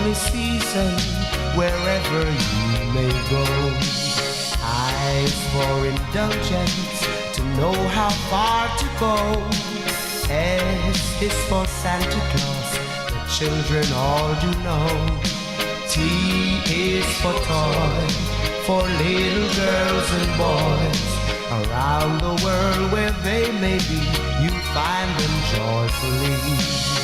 jolly season wherever you may go. I for indulgence to know how far to go. S is for Santa Claus, the children all do know. T is for toy, for little girls and boys. Around the world where they may be, you find them joyfully.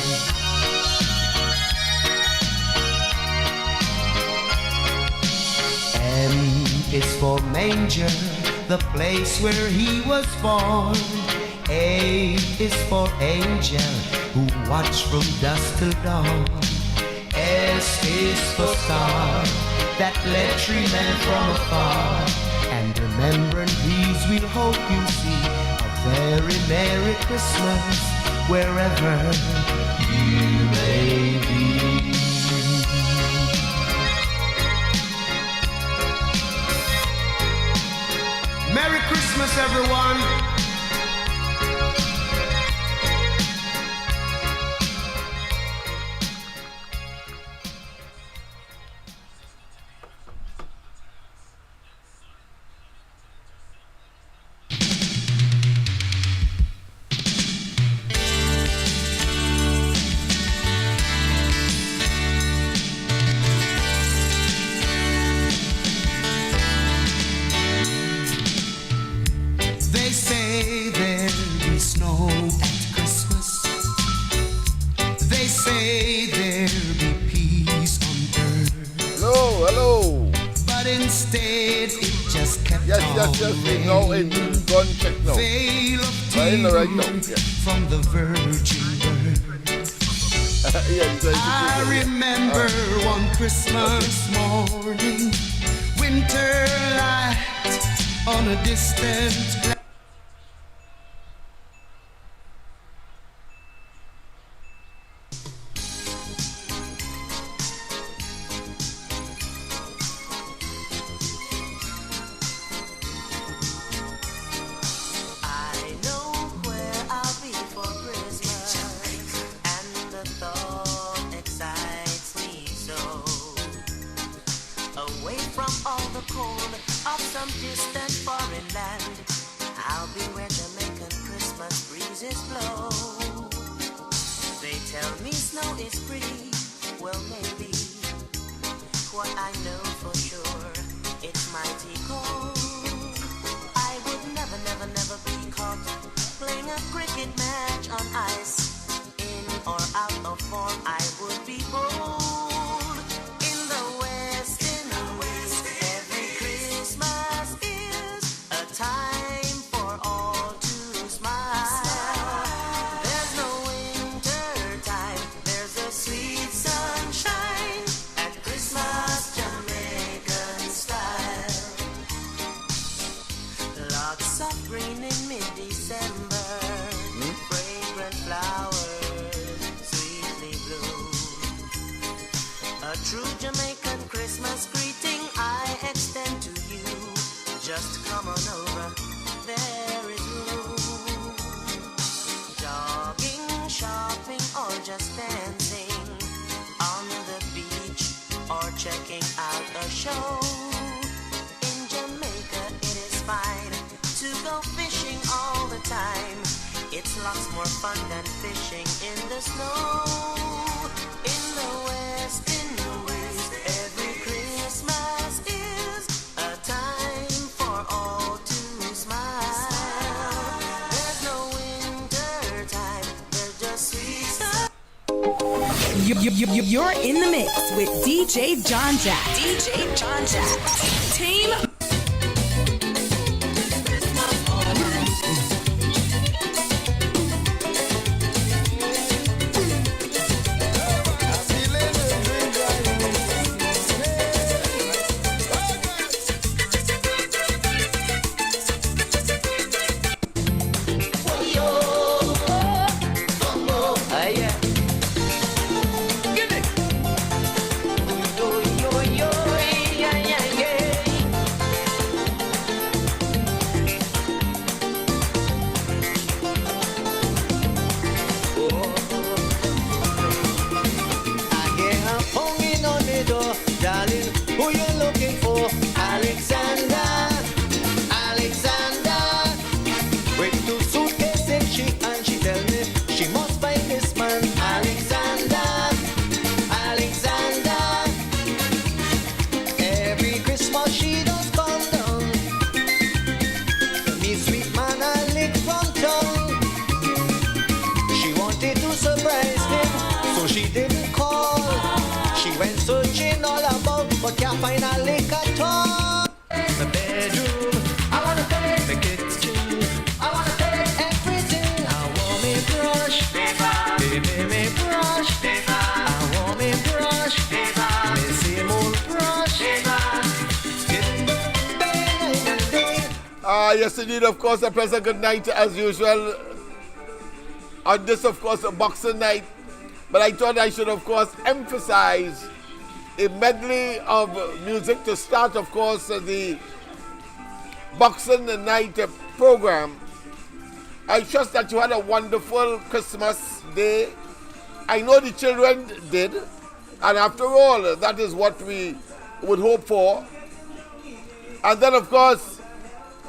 M is for manger, the place where he was born. A is for angel, who watch from dusk till dawn. S is for star, that led tree men from afar. And remembering these, we hope you see a very Merry Christmas wherever you may be. Merry Christmas, everyone! From the virgin birth. I remember one Christmas morning, winter light on a distant. You're in the mix with DJ John Jack. DJ John Jack. Team. She went searching all about, but can't find a lick at all. The bedroom, I wanna take the kitchen, I wanna take everything. I want me brush, baby, me brush, I want me brush, me same old brush, Yes, indeed, of course, a pleasant good night as usual. On this, of course, a Boxing night. But I thought I should, of course, emphasize a medley of music to start, of course, the Boxing night program. I trust that you had a wonderful Christmas day. I know the children did. And after all, that is what we would hope for. And then, of course,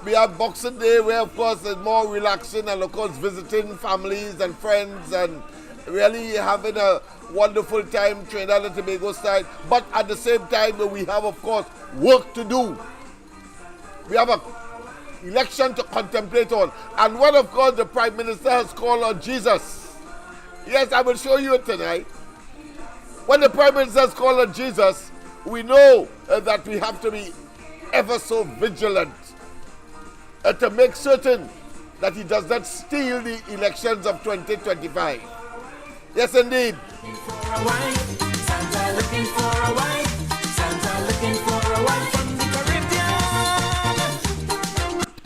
we have Boxing Day, where, of course, there's more relaxing and, of course, visiting families and friends and really having a wonderful time, Trinidad and Tobago style. But at the same time, we have, of course, work to do. We have an election to contemplate on. And when, of course, the Prime Minister has called on Jesus. Yes, I will show you it tonight. When the Prime Minister has called on Jesus, we know that we have to be ever so vigilant to make certain that he does not steal the elections of 2025. Yes, indeed. Santa looking for a wife. Santa looking for a wife from the Caribbean.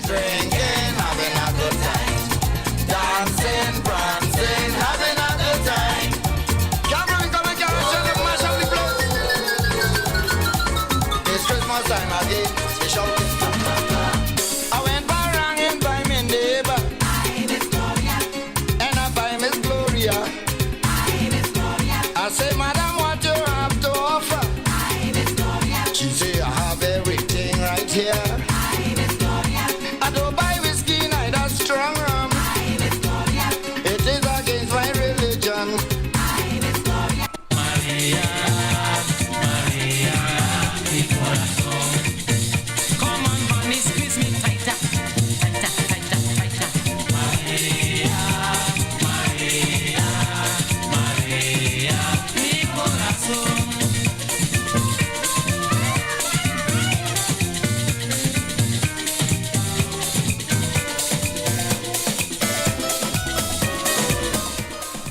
Drinking, having a good time. Dancing, prancing, having a good time. Cameron, come and catch and mash up the floor. It's Christmas time again. We shouting. I went barang and buy me neighbor. And I buy Miss Gloria. I say, Madam, what you have to offer? She say, I have everything right here. I don't buy whiskey, neither strong rum. It is against my religion. Maria, Maria, mi corazón. Come on, honey, squeeze me tighter, tighter, tighter, tighter. Maria, Maria, Maria, mi corazón.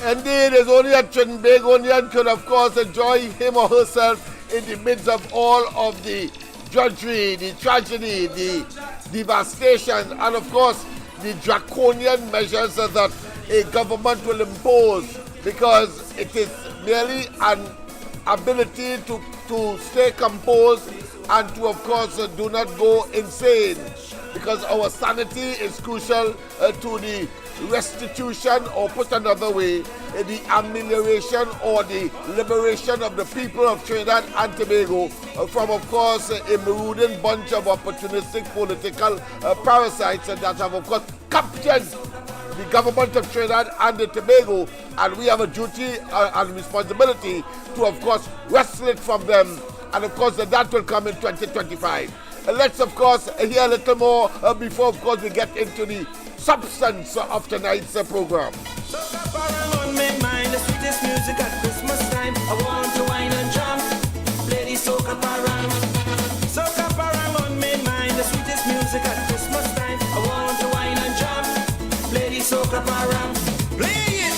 Indeed, it's only a Trinbagonian could, of course, enjoy him or herself in the midst of all of the drudgery, the tragedy, the devastation, and, of course, the draconian measures that a government will impose, because it is merely an ability to stay composed and to, of course, do not go insane, because our sanity is crucial to the restitution, or put another way, the amelioration or the liberation of the people of Trinidad and Tobago from, of course, a marauding bunch of opportunistic political parasites that have, of course, captured the government of Trinidad and Tobago, and we have a duty and responsibility to, of course, wrestle it from them, and, of course, that will come in 2025. Let's, of course, hear a little more before, of course, we get into the substance of tonight's program. Soca parang on my mind, the sweetest music at Christmas time. I want to wine and jump, play the soca parang. Soca parang on my mind, the sweetest music at Christmas time. I want to wine and jump, play the soca parang. Play it!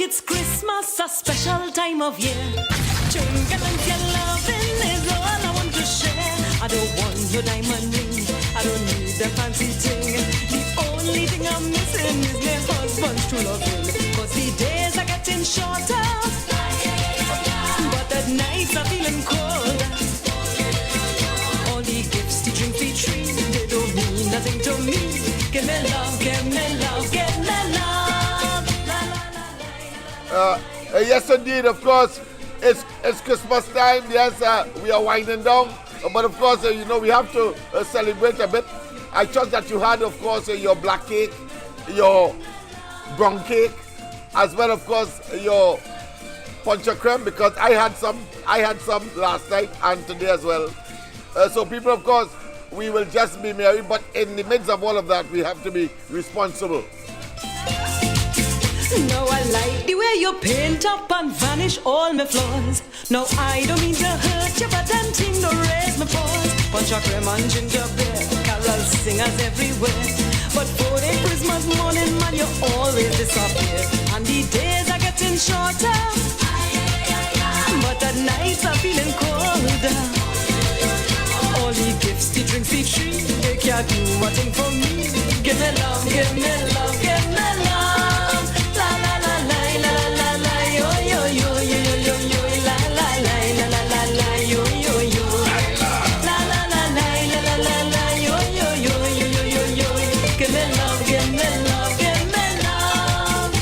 It's Christmas, a special time of year. Drinking and your loving is all I want to share. I don't want your diamond ring, I don't need a fancy thing. The only thing I'm missing is my husband's true loving. Cause the days are getting shorter, but at nights are feeling cold. All the gifts, the drinks, the trees, they don't mean nothing to me. Give me love, give me love, give me love. Yes, indeed, of course, it's Christmas time. Yes, we are winding down. But, of course, you know, we have to celebrate a bit. I trust that you had, of course, your black cake, your brown cake, as well, of course, your Pontchartrain because I had some last night and today as well. So people, of course, we will just be merry, but in the midst of all of that, we have to be responsible. Now I like the way you paint up and vanish all my flaws. Now I don't mean to hurt you, but them things don't raise my paws. Pontchartrain and ginger beer, carol singers everywhere. But for the Christmas morning, man, you always disappear. And the days are getting shorter, but at nights are feeling colder. All the gifts, the drinks, the tree, they can't do a thing for me. Give me love, give me love, give me love. La la la la la la la yo yo yo yo yo yo la la la la la la la yo yo yo. La la la la la la la la yo yo yo yo yo yo. Give me love, give me love, give me love.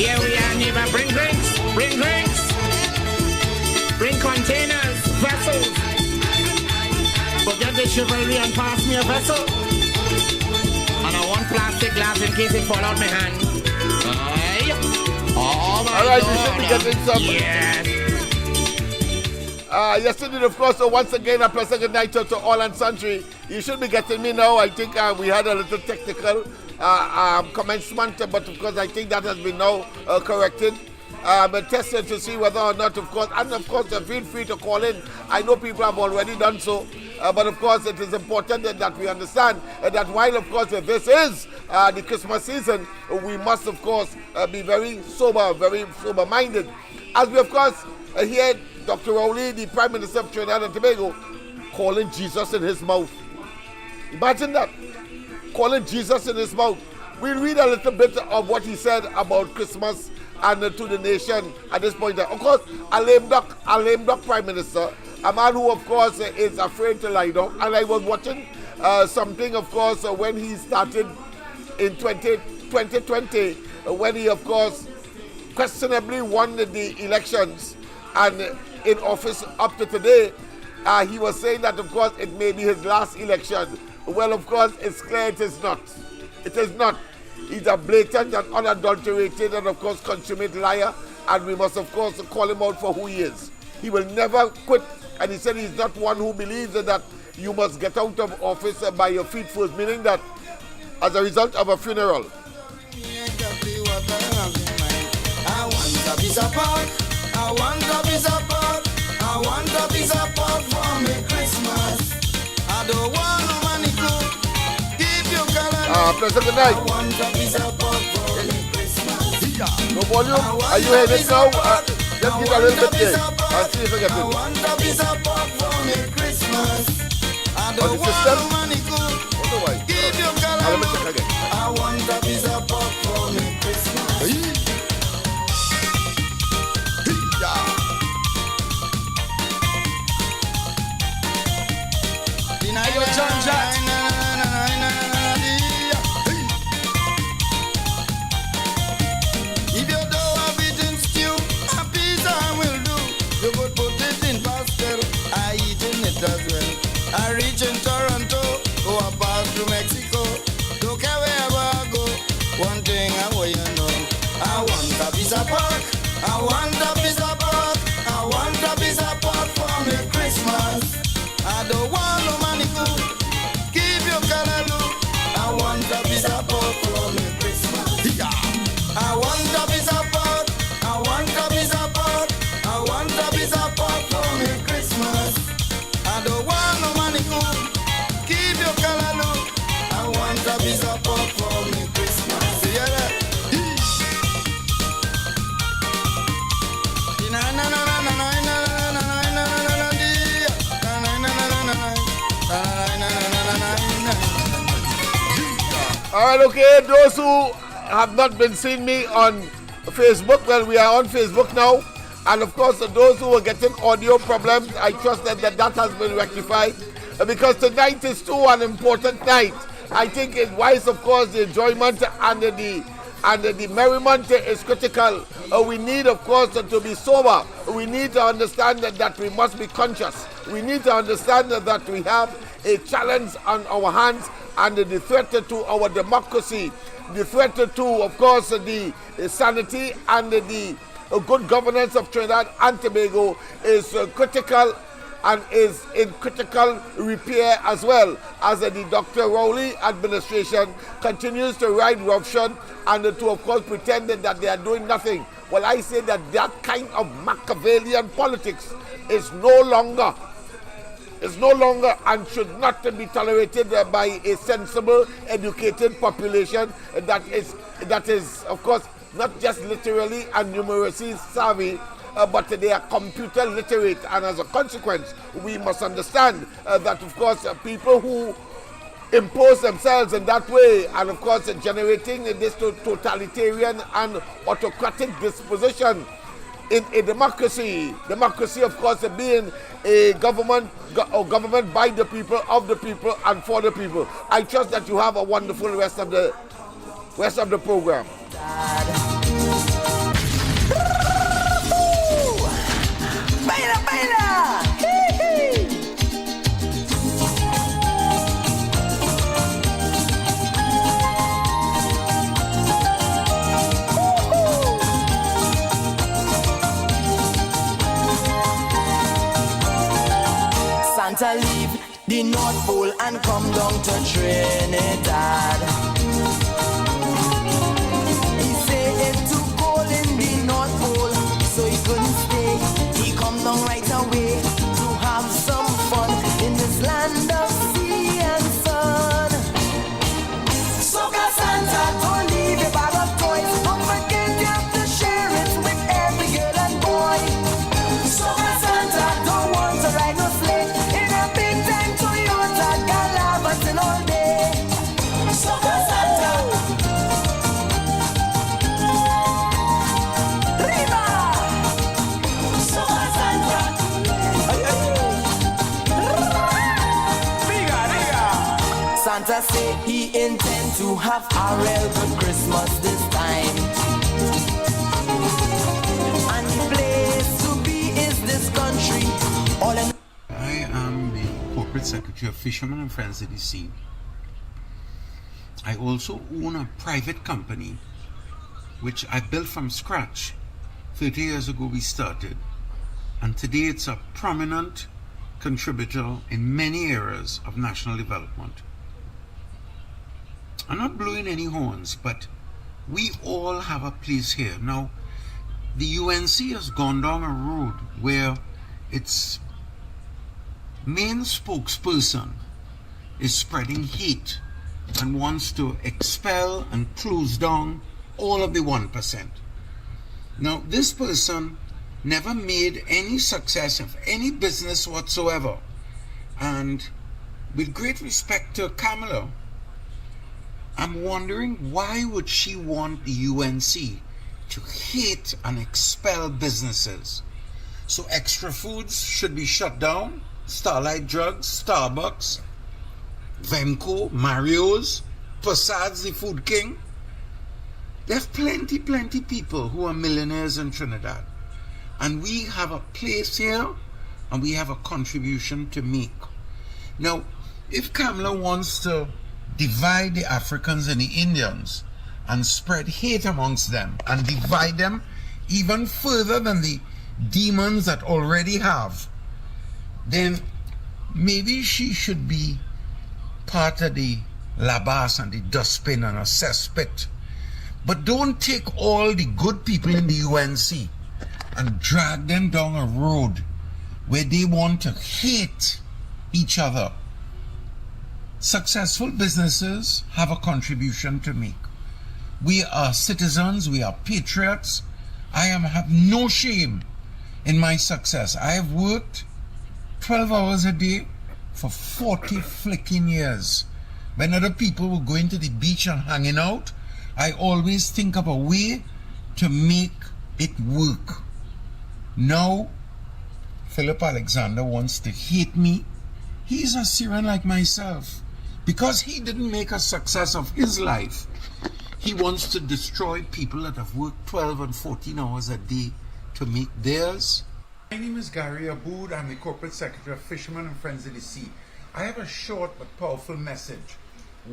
Here we are, neighbor. Bring drinks. Bring drinks. Bring containers, vessels. Forget the chivalry and pass me a vessel. And I want plastic glass in case it fall out my hand. Aye. Oh my All right, God. we should be getting some. Yes. Yesterday, of course, once again, a pleasant good night to all and sundry. You should be getting me now. I think we had a little technical commencement, but of course, I think that has been now corrected. But tested to see whether or not, of course, and of course, feel free to call in. I know people have already done so, but of course, it is important that we understand that while, of course, this is the Christmas season, we must, of course, be very sober-minded. As we, of course, hear Dr. Rowley, the Prime Minister of Trinidad and Tobago, calling Jesus in his mouth. Imagine that, calling Jesus in his mouth. We'll read a little bit of what he said about Christmas and to the nation at this point. Of course, a lame duck Prime Minister, a man who, of course, is afraid to lie down. And I was watching something, of course, when he started in 2020, when he, of course, questionably won the elections and in office up to today, he was saying that, of course, it may be his last election. Well, of course, it's clear it is not. It is not. He's a blatant and unadulterated and, of course, consummate liar, and we must, of course, call him out for who he is. He will never quit, and he said he's not one who believes that you must get out of office by your feet first, meaning that as a result of a funeral. I want a piece of pork. I want a piece of pork for me Christmas. I don't want no money cook. Keep your color. Pleasant good night. I want a piece of pork for me Christmas. No volume. Are you hearing it now? Just give a little bit there. I'll see if I get it. I want a piece of pork for me Christmas. I don't want no money cook. Keep your color. I want a piece of pork for me Christmas. Yo, John Jack. If you don't have it in stew, a pizza will do. You could put it in pastel, I eat in it as well. I reach in Toronto, go pass to Mexico. Don't care wherever I go, one thing All right, okay. Those who have not been seeing me on Facebook, well, we are on Facebook now. And of course, those who are getting audio problems, I trust that has been rectified. Because tonight is too an important night. I think it's wise, of course, the enjoyment and the merriment is critical. We need, of course, to be sober. We need to understand that we must be conscious. We need to understand that we have a challenge on our hands and the threat to our democracy, the threat to, of course, the sanity and the good governance of Trinidad and Tobago is critical and is in critical repair as well as the Dr. Rowley administration continues to ride roughshod and to, of course, pretend that they are doing nothing. Well, I say that kind of Machiavellian politics is no longer and should not be tolerated by a sensible, educated population that is, of course, not just literally and numeracy savvy, but they are computer literate, and as a consequence, we must understand that, of course, people who impose themselves in that way, and of course, generating this totalitarian and autocratic disposition in a democracy, of course, being a government by the people, of the people, and for the people. I trust that you have a wonderful rest of the program. Baila, baila. Santa leave the North Pole and come down to Trinidad. He say it's too cold in the North Pole, so he couldn't stay. He come down right away to have some fun in this land of sea and sun. Soca Santa, don't leave your bag of toys. Don't forget you have to share it with every girl and boy. Soca Santa, don't want to ride no sleigh in a big time Toyota Galabatin all day. Soca Santa. Riva! Soca Santa. Santa say he intend to have a real good Christmas this time. And the place to be is this country. All in I am the Corporate Secretary of Fishermen and Friends of the Sea. I also own a private company which I built from scratch. 30 years ago we started, and today it's a prominent contributor in many areas of national development. I'm not blowing any horns, but we all have a place here. Now, the UNC has gone down a road where its main spokesperson is spreading hate and wants to expel and close down all of the 1%. Now, this person never made any success of any business whatsoever. And with great respect to Kamala, I'm wondering why would she want the UNC to hate and expel businesses? So Extra Foods should be shut down, Starlight Drugs, Starbucks, Venco, Mario's, Possad's the Food King. There's plenty people who are millionaires in Trinidad. And we have a place here and we have a contribution to make. Now, if Kamala wants to divide the Africans and the Indians and spread hate amongst them and divide them even further than the demons that already have, then maybe she should be part of the labas and the dustbin and a cesspit. But don't take all the good people in the UNC and drag them down a road where they want to hate each other. Successful businesses have a contribution to make. We are citizens, we are patriots. I have no shame in my success. I have worked 12 hours a day for 40 flicking years. when other people were going to the beach and hanging out, I always think of a way to make it work. Now, Philip Alexander wants to hate me. He's a Syrian like myself. Because he didn't make a success of his life, he wants to destroy people that have worked 12 and 14 hours a day to make theirs. My name is Gary Aboud. I'm the Corporate Secretary of Fishermen and Friends of the Sea. I have a short but powerful message.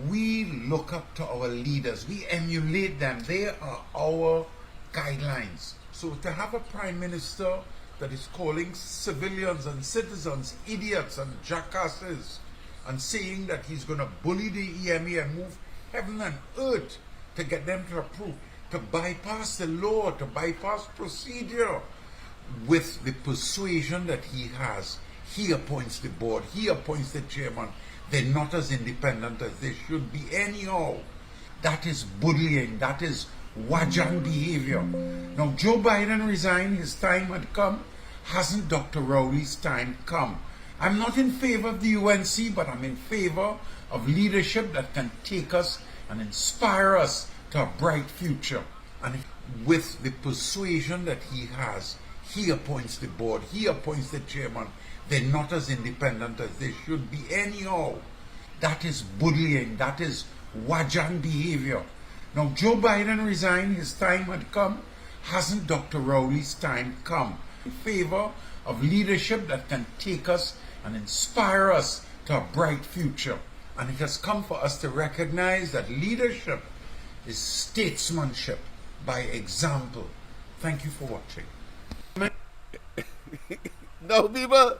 We look up to our leaders. We emulate them. They are our guidelines. So to have a Prime Minister that is calling civilians and citizens idiots and jackasses and saying that he's going to bully the EMA and move heaven and earth to get them to approve, to bypass the law, to bypass procedure, with the persuasion that he has, he appoints the board, he appoints the chairman. They're not as independent as they should be anyhow. That is bullying. That is Wajan behavior. Now, Joe Biden resigned. His time had come. Hasn't Dr. Rowley's time come? I'm not in favor of the UNC, but I'm in favor of leadership that can take us and inspire us to a bright future. And with the persuasion that he has, he appoints the board, he appoints the chairman. They're not as independent as they should be anyhow. That is bullying. That is Wajan behavior. Now, Joe Biden resigned. His time had come. Hasn't Dr. Rowley's time come? In favor of leadership that can take us and inspire us to a bright future. And it has come for us to recognize that leadership is statesmanship by example. Thank you for watching. Now, people,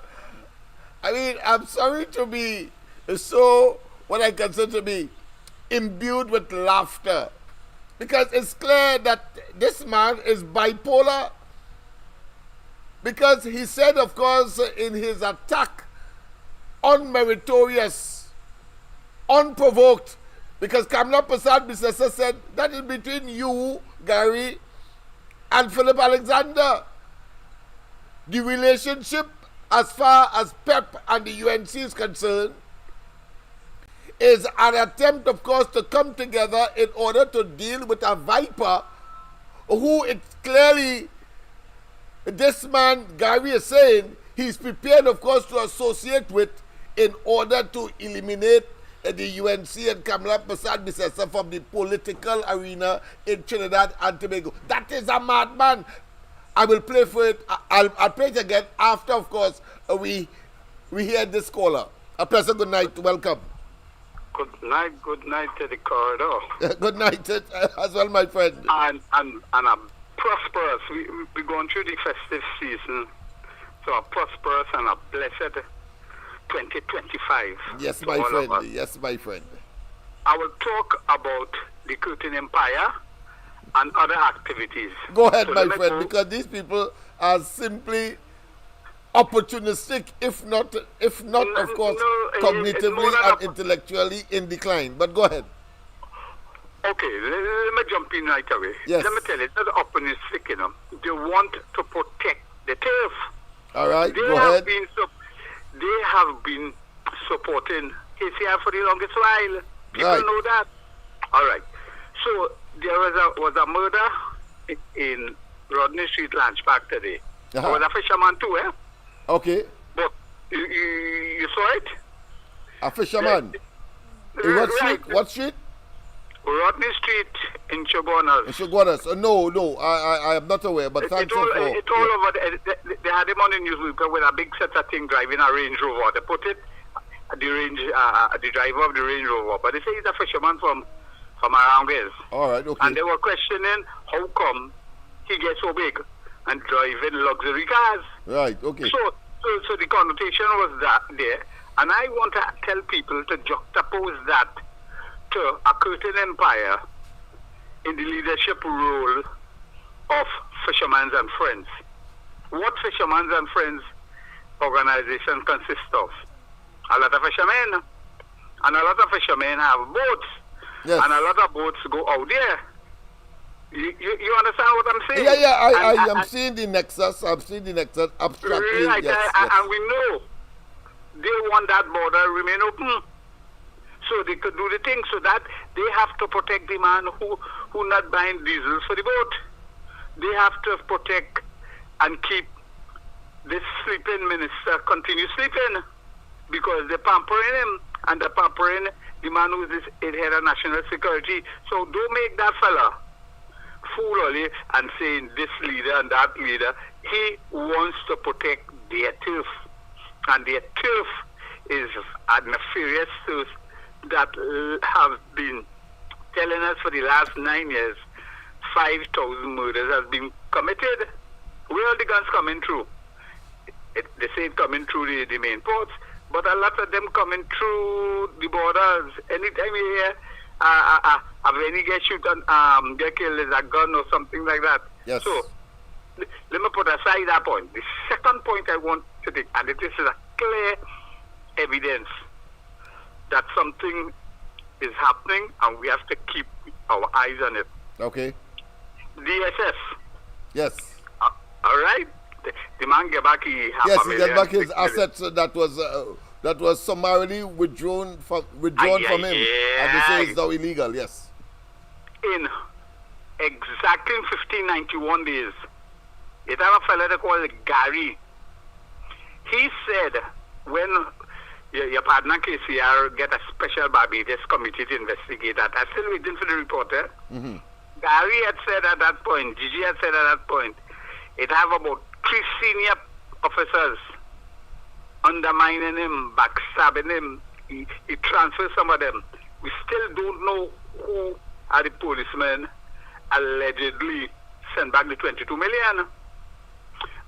I mean, I'm sorry to be so, what I consider to be, imbued with laughter. Because it's clear that this man is bipolar. Because he said, of course, in his attack, unmeritorious, unprovoked, because Kamla Prasad Bissessa said that is between you, Gary, and Philip Alexander. The relationship, as far as PEP and the UNC is concerned, is an attempt, of course, to come together in order to deal with a viper who it's clearly, this man, Gary, is saying he's prepared, of course, to associate with in order to eliminate the UNC and Kamla Prasad Bissessa from the political arena in Trinidad and Tobago. That is a madman. I will play for it. I'll play it again after, of course, we hear this caller. A pleasant good night. Welcome. Good night to the corridor. Good night as well, my friend. And a prosperous, we're going through the festive season, so a prosperous and a blessed 2025. Yes, my friend. Yes, my friend. I will talk about the Curtin Empire and other activities. Go ahead, my friend, because these people are simply opportunistic, if not, of course, cognitively and intellectually in decline. But go ahead. Okay, let me jump in right away. Yes. Let me tell you, it's not opportunistic, you know. They want to protect the turf. All right, go ahead. They have been supporting KCI for the longest while. People know that. All right. So there was a murder in Rodney Street Lunch Park today. There was a fisherman too, eh? Okay. But you saw it? A fisherman? In what street? Right. What street? Rodney Street in Shogunas. In Shogunas. No, I am not aware, but thanks for... It's all over. They had him on the newspaper with a big set of thing driving a Range Rover. They put it, the driver of the Range Rover. But they say he's a fisherman from around here. All right, okay. And they were questioning how come he gets so big and driving luxury cars. Right, okay. So the connotation was that there. And I want to tell people to juxtapose that to a Curtin Empire in the leadership role of Fishermen and Friends. What Fishermen and Friends organization consists of? A lot of fishermen. And a lot of fishermen have boats. Yes. And a lot of boats go out there. You understand what I'm saying? Yeah, I am seeing the nexus. I'm seeing the nexus abstractly. Right, yes. And we know they want that border remain open. so they could do the thing. So that they have to protect the man who not buying diesel for the boat. They have to protect and keep this sleeping minister continue sleeping, because they're pampering him and they're pampering the man who is head of national security. So don't make that fella fool only and saying this leader and that leader. He wants to protect their turf, and their turf is a nefarious turf that have been telling us for the last 9 years 5,000 murders have been committed. Where are the guns coming through? They say it coming through the main ports, but a lot of them coming through the borders. Anytime you hear a Benny get shoot and get killed, is a gun or something like that. Yes. So let me put aside that point. The second point I want to take, and this is a clear evidence that something is happening, and we have to keep our eyes on it. Okay. DSS. Yes. All right. The man get back his half Yes, a he million. get back his assets that was summarily withdrawn from him, and they say it's now illegal. Yes. In exactly 1591 days, it have a fellow they call Gary. He said when your partner KCR get a special Barbados committee to investigate that. I'm still waiting for the report. Mm-hmm. Gary had said at that point, Gigi had said at that point, it have about 3 senior officers undermining him, backstabbing him. He transferred some of them. We still don't know who are the policemen allegedly sent back the 22 million.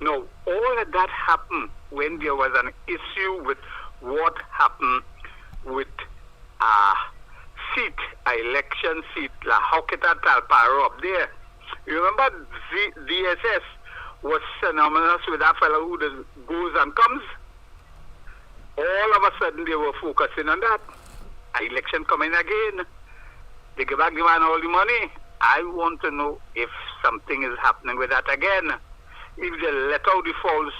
Now, all of that happened when there was an issue with what happened with election seat, La Hoketa Talparo up there. You remember DSS was synonymous with that fellow who just goes and comes? All of a sudden they were focusing on that. Election coming again. They give back the man all the money. I want to know if something is happening with that again. If they let out the fowls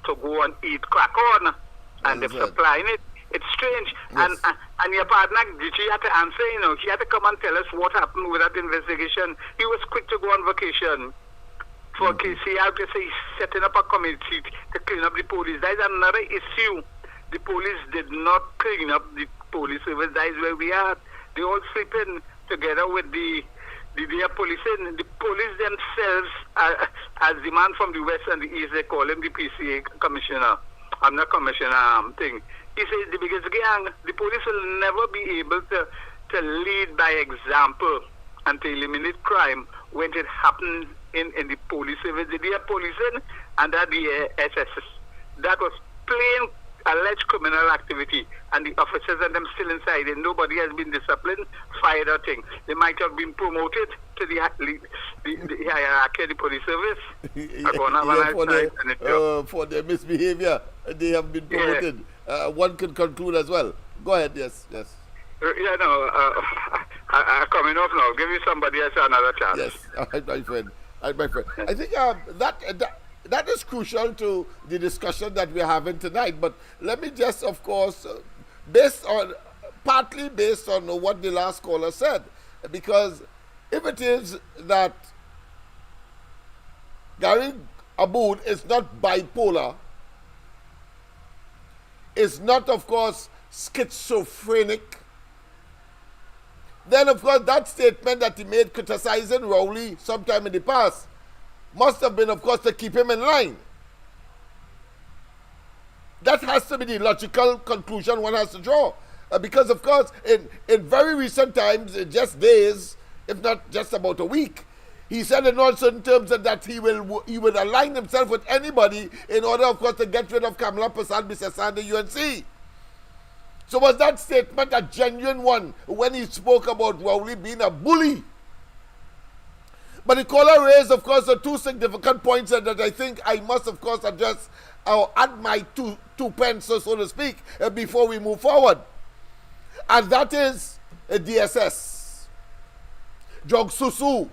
to go and eat crack on, and they're supplying it. It's strange. Yes. And your partner, Gigi, had to answer, he had to come and tell us what happened with that investigation. He was quick to go on vacation. For KCR to say he's setting up a committee to clean up the police. That is another issue. The police did not clean up the police service. That is where we are. They all sleeping together with the policing. The police themselves, as the man from the west and the east, they call him the PCA commissioner. I'm not commissioner thing. He says the biggest gang. The police will never be able to lead by example and to eliminate crime when it happens in the police service. They are policing and that the SSS. That was plain alleged criminal activity, and the officers and them still inside, and nobody has been disciplined, fired or thing. They might have been promoted to the hierarchy of the police service. For their misbehavior, they have been promoted. Yeah. One could conclude as well. Go ahead, yes. I'm coming off now. Give me somebody else another chance. Yes, all right, my friend. I think that is crucial to the discussion that we're having tonight. But let me just, of course, partly based on what the last caller said, because if it is that Gary Aboud is not bipolar, is not, of course, schizophrenic, then, of course, that statement that he made criticizing Rowley sometime in the past must have been, of course, to keep him in line. That has to be the logical conclusion one has to draw. Because, of course, in very recent times, in just days, if not just about a week, he said in all certain terms that he would align himself with anybody in order, of course, to get rid of Kamala Persad-Bissessar and the UNC. So was that statement a genuine one when he spoke about Rowley being a bully? But the caller raised, of course, the two significant points that I think I must, of course, address or add my two pence, so to speak, before we move forward. And that is DSS. Jog Susu.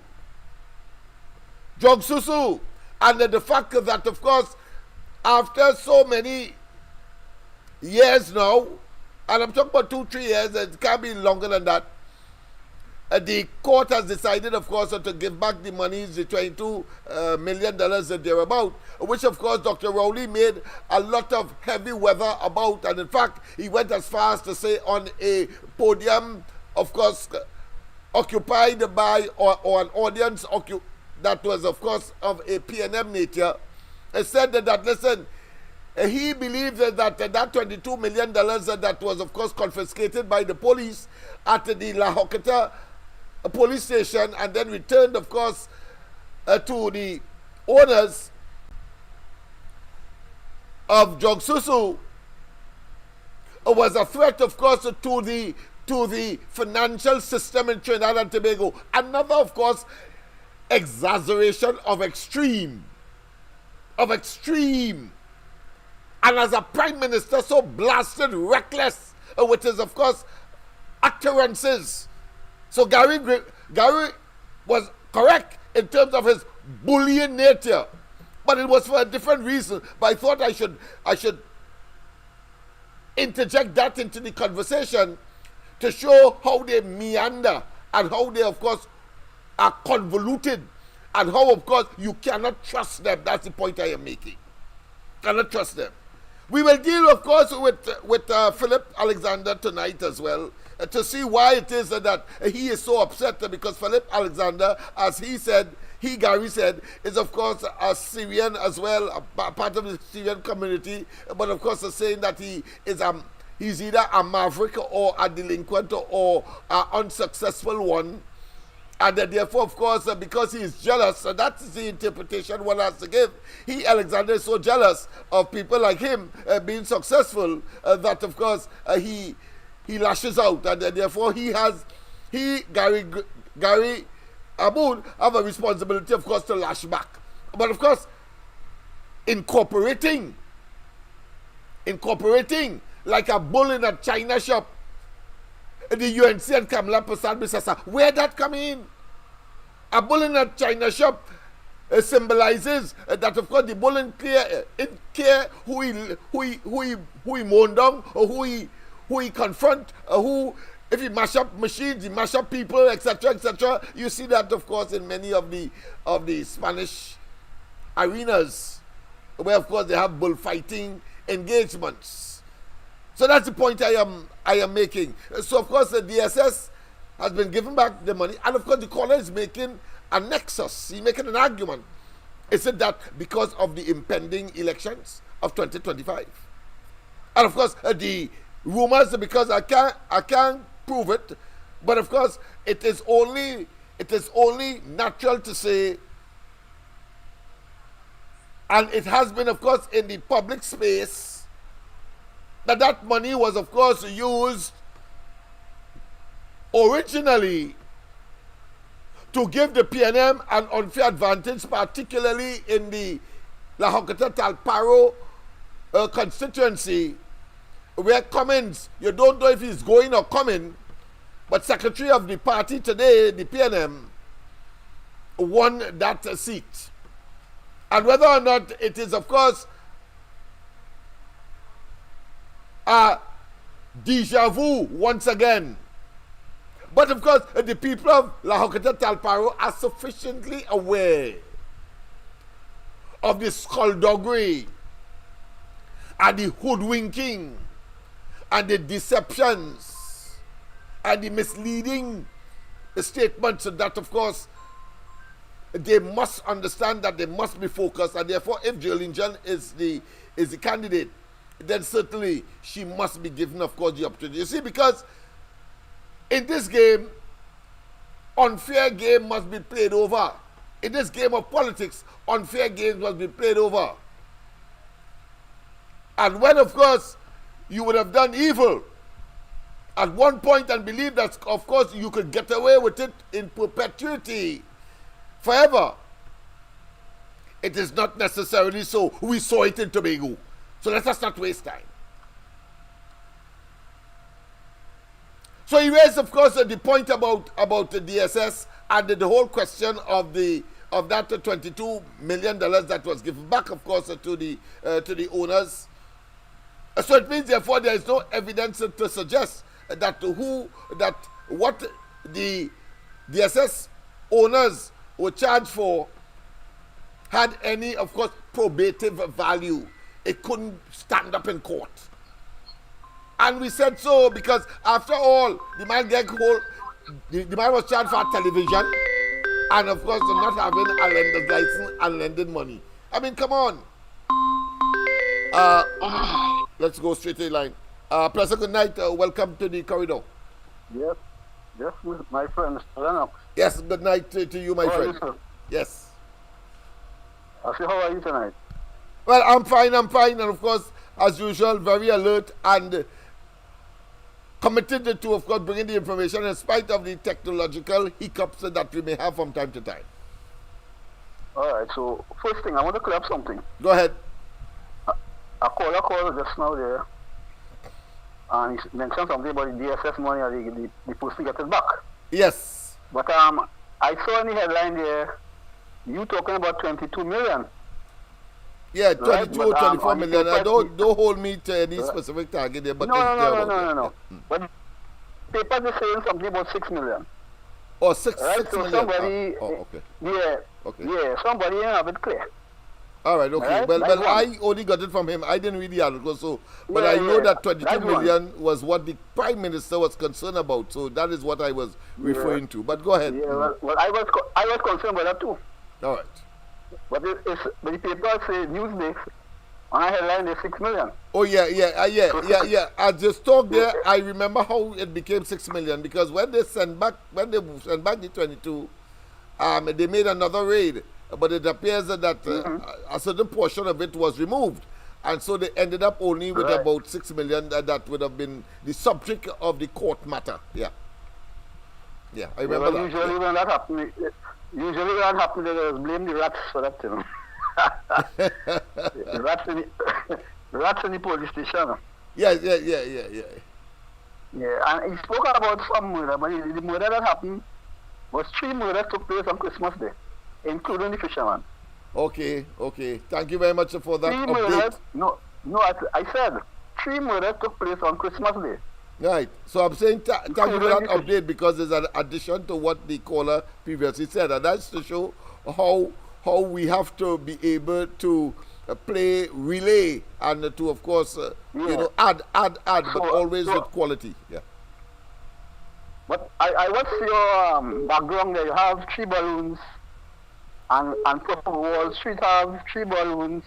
And the fact that, of course, after so many years now, and I'm talking about 2-3 years, it can't be longer than that. The court has decided, of course, to give back the monies, the $22 million that they're about, which, of course, Dr. Rowley made a lot of heavy weather about. And in fact, he went as far as to say on a podium, of course, occupied by or an audience that was, of course, of a PNM nature, said that, listen, he believes that $22 million that was, of course, confiscated by the police at the La Hokata police station and then returned, of course, to the owners of Jogsusu was a threat, of course, to the financial system in Trinidad and Tobago. Another, of course, exaggeration of extreme. And as a prime minister, so blasted reckless with his, of course, utterances. So Gary was correct in terms of his bullying nature, but it was for a different reason. But I thought I should interject that into the conversation to show how they meander and how they, of course, are convoluted and how, of course, you cannot trust them. That's the point I am making. Cannot trust them. We will deal, of course, with Philip Alexander tonight as well, to see why it is that he is so upset, because Philip Alexander, as Gary said, is, of course, a Syrian as well, a part of the Syrian community, but, of course, saying that he's either a maverick or a delinquent or an unsuccessful one. And therefore, of course, because he is jealous, and that's the interpretation one has to give. Alexander, is so jealous of people like him being successful that, of course, he lashes out. And therefore, Gary Aboud, have a responsibility, of course, to lash back. But, of course, incorporating like a bull in a china shop, the UNC and Kamala Prasad Bisasa, where that come in? A bull in a china shop symbolizes that, of course, the bull in care who he mown down, or who he confront, who, if he mash up machines, he mash up people, etc., etc. You see that, of course, in many of the Spanish arenas, where, of course, they have bullfighting engagements. So that's the point I am making. So, of course, the DSS has been given back the money. And, of course, the caller is making a nexus. He's making an argument. Is it that because of the impending elections of 2025? And, of course, the rumors, because I can't prove it, but, of course, it is only natural to say, and it has been, of course, in the public space, that money was, of course, used originally to give the PNM an unfair advantage, particularly in the La Hokata Talparo constituency, where Cummins, you don't know if he's going or coming, but secretary of the party today, the PNM, won that seat. And whether or not it is, of course, a deja vu once again. But, of course, the people of La Hokata Talparo are sufficiently aware of the skullduggery and the hoodwinking and the deceptions and the misleading statements that, of course, they must understand that they must be focused. And therefore, if Jolene is the candidate, then certainly she must be given, of course, the opportunity. You see, because in this game, unfair game must be played over. In this game of politics, unfair games must be played over. And when, of course, you would have done evil at one point and believe that, of course, you could get away with it in perpetuity, forever, it is not necessarily so. We saw it in Tobago. So let us not waste time. So he raised, of course, the point about the DSS and the whole question of that $22 million that was given back, of course, to the owners So it means, therefore, there is no evidence to suggest that what the DSS owners were charged for had any, of course, probative value. It couldn't stand up in court. And we said so because, after all, the man was charged for television and, of course, not having a lender's license and lending money. I mean, come on. Let's go straight to the line. Professor, good night. Welcome to the corridor. Yes, my friend, Mr. Lennox. Yes, good night to you, my friend. Yes. I say, how are you tonight? Well, I'm fine, and of course, as usual, very alert and committed to, of course, bringing the information in spite of the technological hiccups that we may have from time to time. All right, so first thing, I want to clear up something. Go ahead. A caller called just now there, and he mentioned something about the DSS money and the person get it back. Yes. But I saw in the headline there, you talking about 22 million. Yeah, 22 right? or 24 million. Don't hold me to any specific target there, but no. But paper is saying something about 6 million. Oh, 6 so million. Somebody, okay. Yeah, somebody ain't have it clear. All right, okay. Right? Well, I only got it from him. I didn't read the article, but I know that 22 million was what the Prime Minister was concerned about. So that is what I was referring to. But go ahead. Yeah, well, I was concerned about that too. All right. But the paper say Newsday, on a headline is 6 million. Oh yeah. I just talked there. I remember how it became 6 million because when they sent back the 22, they made another raid. But it appears that a certain portion of it was removed. And so they ended up only with about 6 million that would have been the subject of the court matter. Yeah. Yeah, I remember that. Usually when that happens, they just blame the rats for that, you know. The rats in the police station. Yeah. Yeah, and he spoke about some murder, but the murder that happened was 3 murders took place on Christmas Day, including the fisherman. Okay. Thank you very much for that 3 update. murders, I said 3 murders took place on Christmas Day. Right. So I'm saying thank you for that update because there's an addition to what the caller previously said, and that's to show how we have to be able to play relay and to, of course, add, but always with quality. Yeah. But I watched your background there. You have 3 balloons, and Wall Street have 3 balloons.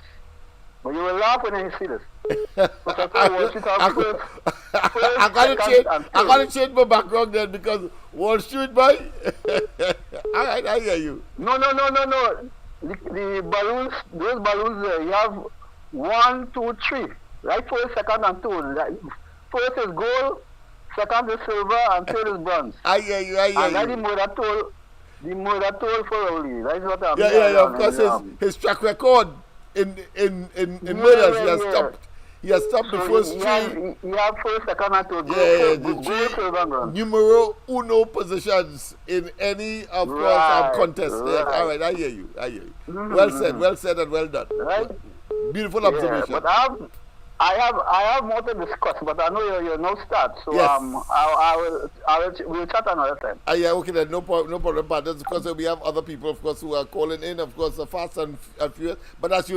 But you will laugh when you see this. I gotta change my background then because Wall Street, boy. All right, I hear you. No. The balloons, those balloons there, you have 1, 2, 3. Right, first, second, and third. First is gold, second is silver, and third is bronze. I hear you. And then the murder told for only. That's what I'm saying. Yeah. Of course, his track record in murders, he has stopped the first 3. He have first, second, and third. Gold, silver, and bronze. Numero uno positions in any of course contests. Right. Yes. All right, I hear you. Well said, and well done. Right. Beautiful observation. But I have more to discuss, but I know you're no start, so yes. we'll chat another time. Yeah, okay then, no problem, partners. Of course, we have other people, of course, who are calling in, of course, fast and furious. But as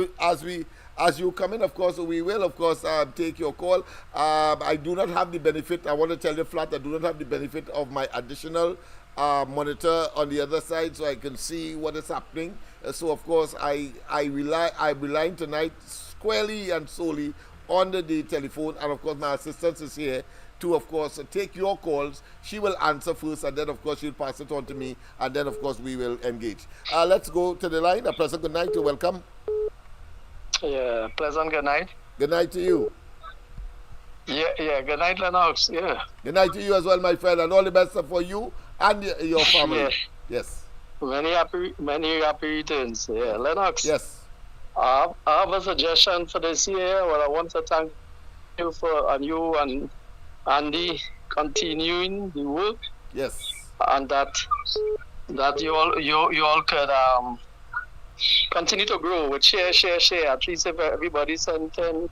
you come in, of course, we will, of course, take your call. I do not have the benefit. I want to tell you flat, I do not have the benefit of my additional monitor on the other side, so I can see what is happening. So, of course, I'm relying tonight squarely and solely on the telephone, and of course my assistant is here to, of course, take your calls. She will answer first, and then, of course, she'll pass it on to me, and then, of course, we will engage. Let's go to the line. A pleasant good night to welcome. Yeah, pleasant good night. Good night to you. Yeah, good night, Lennox. Yeah. Good night to you as well, my friend, and all the best for you and your family. Yeah. Yes. Many happy returns. Yeah, Lennox. Yes. I have a suggestion for this year. Well, I want to thank you you and Andy continuing the work. Yes. And that you all could continue to grow with share. At least if everybody send 10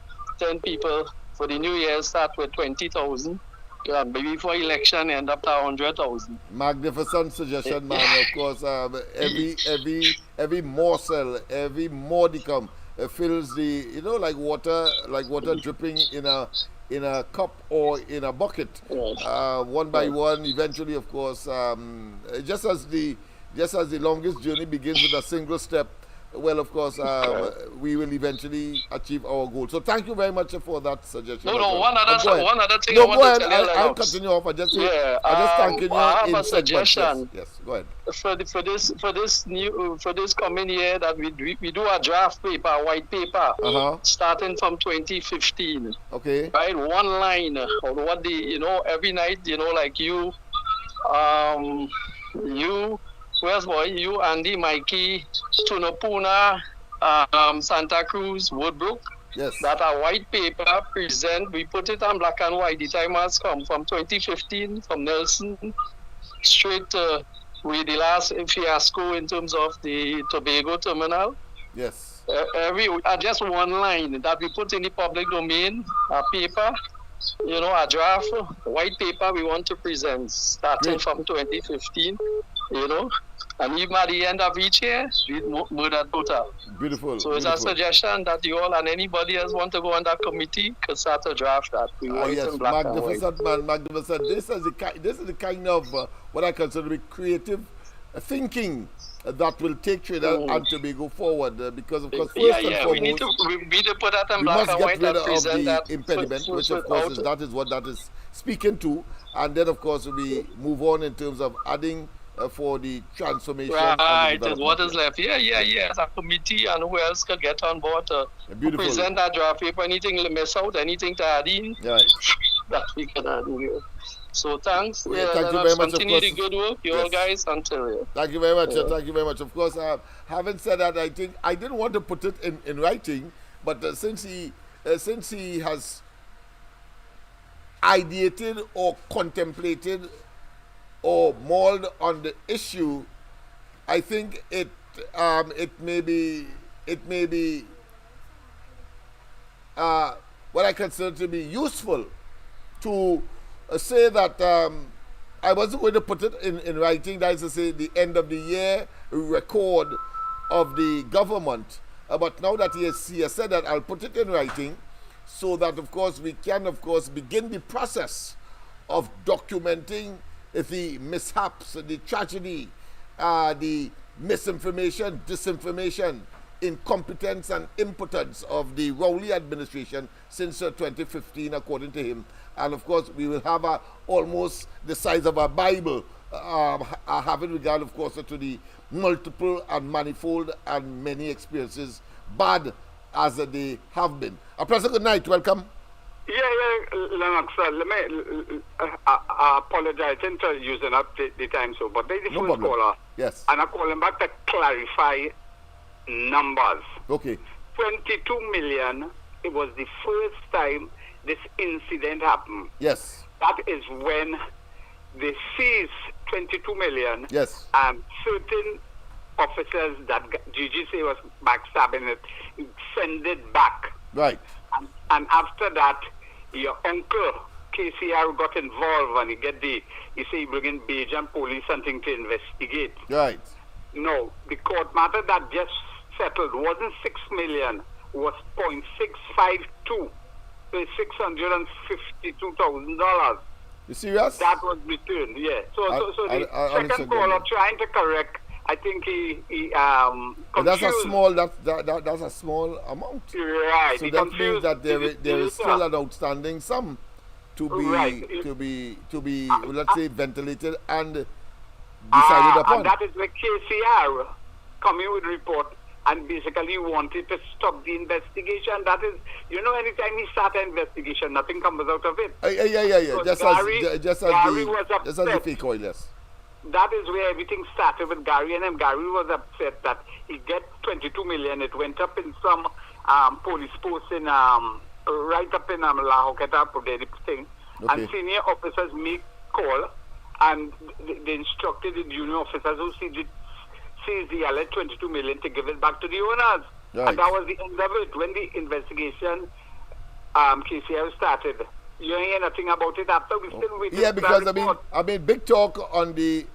people for the new year start with 20,000. Yeah, maybe for election end up to 100,000. Magnificent suggestion, man. Of course, every morsel, every modicum fills the, like water dripping in a cup or in a bucket. One by one, eventually, of course, just as the longest journey begins with a single step, well, of course, we will eventually achieve our goal. So thank you very much for that suggestion. One other thing I want go to ahead. tell you. I'll continue off. I just thanking you I have in a suggestion. Yes, go ahead. For this coming year that we do a draft paper, a white paper, starting from 2015. Okay. Right, one line or what every night, like you, where's boy? You, Andy, Mikey, Tunapuna, Santa Cruz, Woodbrook. Yes. That a white paper present. We put it on black and white. The time has come from 2015, from Nelson, straight to with the last fiasco in terms of the Tobago terminal. Yes. Just one line that we put in the public domain, a paper, a draft, white paper we want to present starting from 2015, and even at the end of each year, we murder total. Beautiful. So it's a suggestion that you all and anybody else want to go on that committee could start to draft that. We want it in black and white. Magnificent, man, magnificent. This is the kind of what I consider to be creative thinking that will take Trinidad and Tobago forward, because of course first and foremost we need to put that in black and white and and present that impediment, which of course that is what that is speaking to, and then of course we move on in terms of adding for the transformation. Right, and what is left. As a committee, and who else could get on board to present that draft paper, anything to miss out, anything to add in, that we can add in here. So thanks. Thank you very much. Continue the good work, you all guys, until Thank you very much. Thank you very much. Of course, having said that, I think I didn't want to put it in writing, but since he has ideated or contemplated or mulled on the issue, I think it may be what I consider to be useful to say that I wasn't going to put it in writing. That is to say, the end of the year record of the government. But now that he has said that, I'll put it in writing, so that of course we can begin the process of documenting the mishaps, the tragedy, the misinformation, disinformation, incompetence and impotence of the Rowley administration since 2015, according to him. And of course, we will have almost the size of a Bible, having regard, of course, to the multiple and manifold and many experiences, bad as they have been. A pleasant good night. Welcome. Lennox, let me apologize for using up the time, but they the first caller. Yes. And I call him back to clarify numbers. Okay. 22 million, it was the first time this incident happened. Yes. That is when they seized 22 million. Yes. Certain officers that GGC was backstabbing it, send it back. Right. And after that, your uncle KCR got involved and he say he bring in Bajan police something to investigate. Right. No, the court matter that just settled wasn't 6 million, was 0.652. So it's $652,000. You serious? That was returned, yeah. So the second caller trying to correct, I think he that's a small that's a small amount. Right. So that means that there is still an outstanding sum to be let's say ventilated and decided upon. And that is the KCR coming with report and basically wanted to stop the investigation. That is, anytime he start an investigation, nothing comes out of it. Yeah. Just as the fake oil, yes. That is where everything started with Gary, and then Gary was upset that he get 22 million. It went up in some police post in right up in La Hoqueta, the thing. Okay. And senior officers make call, and they instructed the junior officers who seized the alleged 22 million to give it back to the owners. Right. And that was the end of it. When the investigation KCL started. You ain't hear nothing about it after. We still waiting. Yeah, for because that report. I mean, big talk on the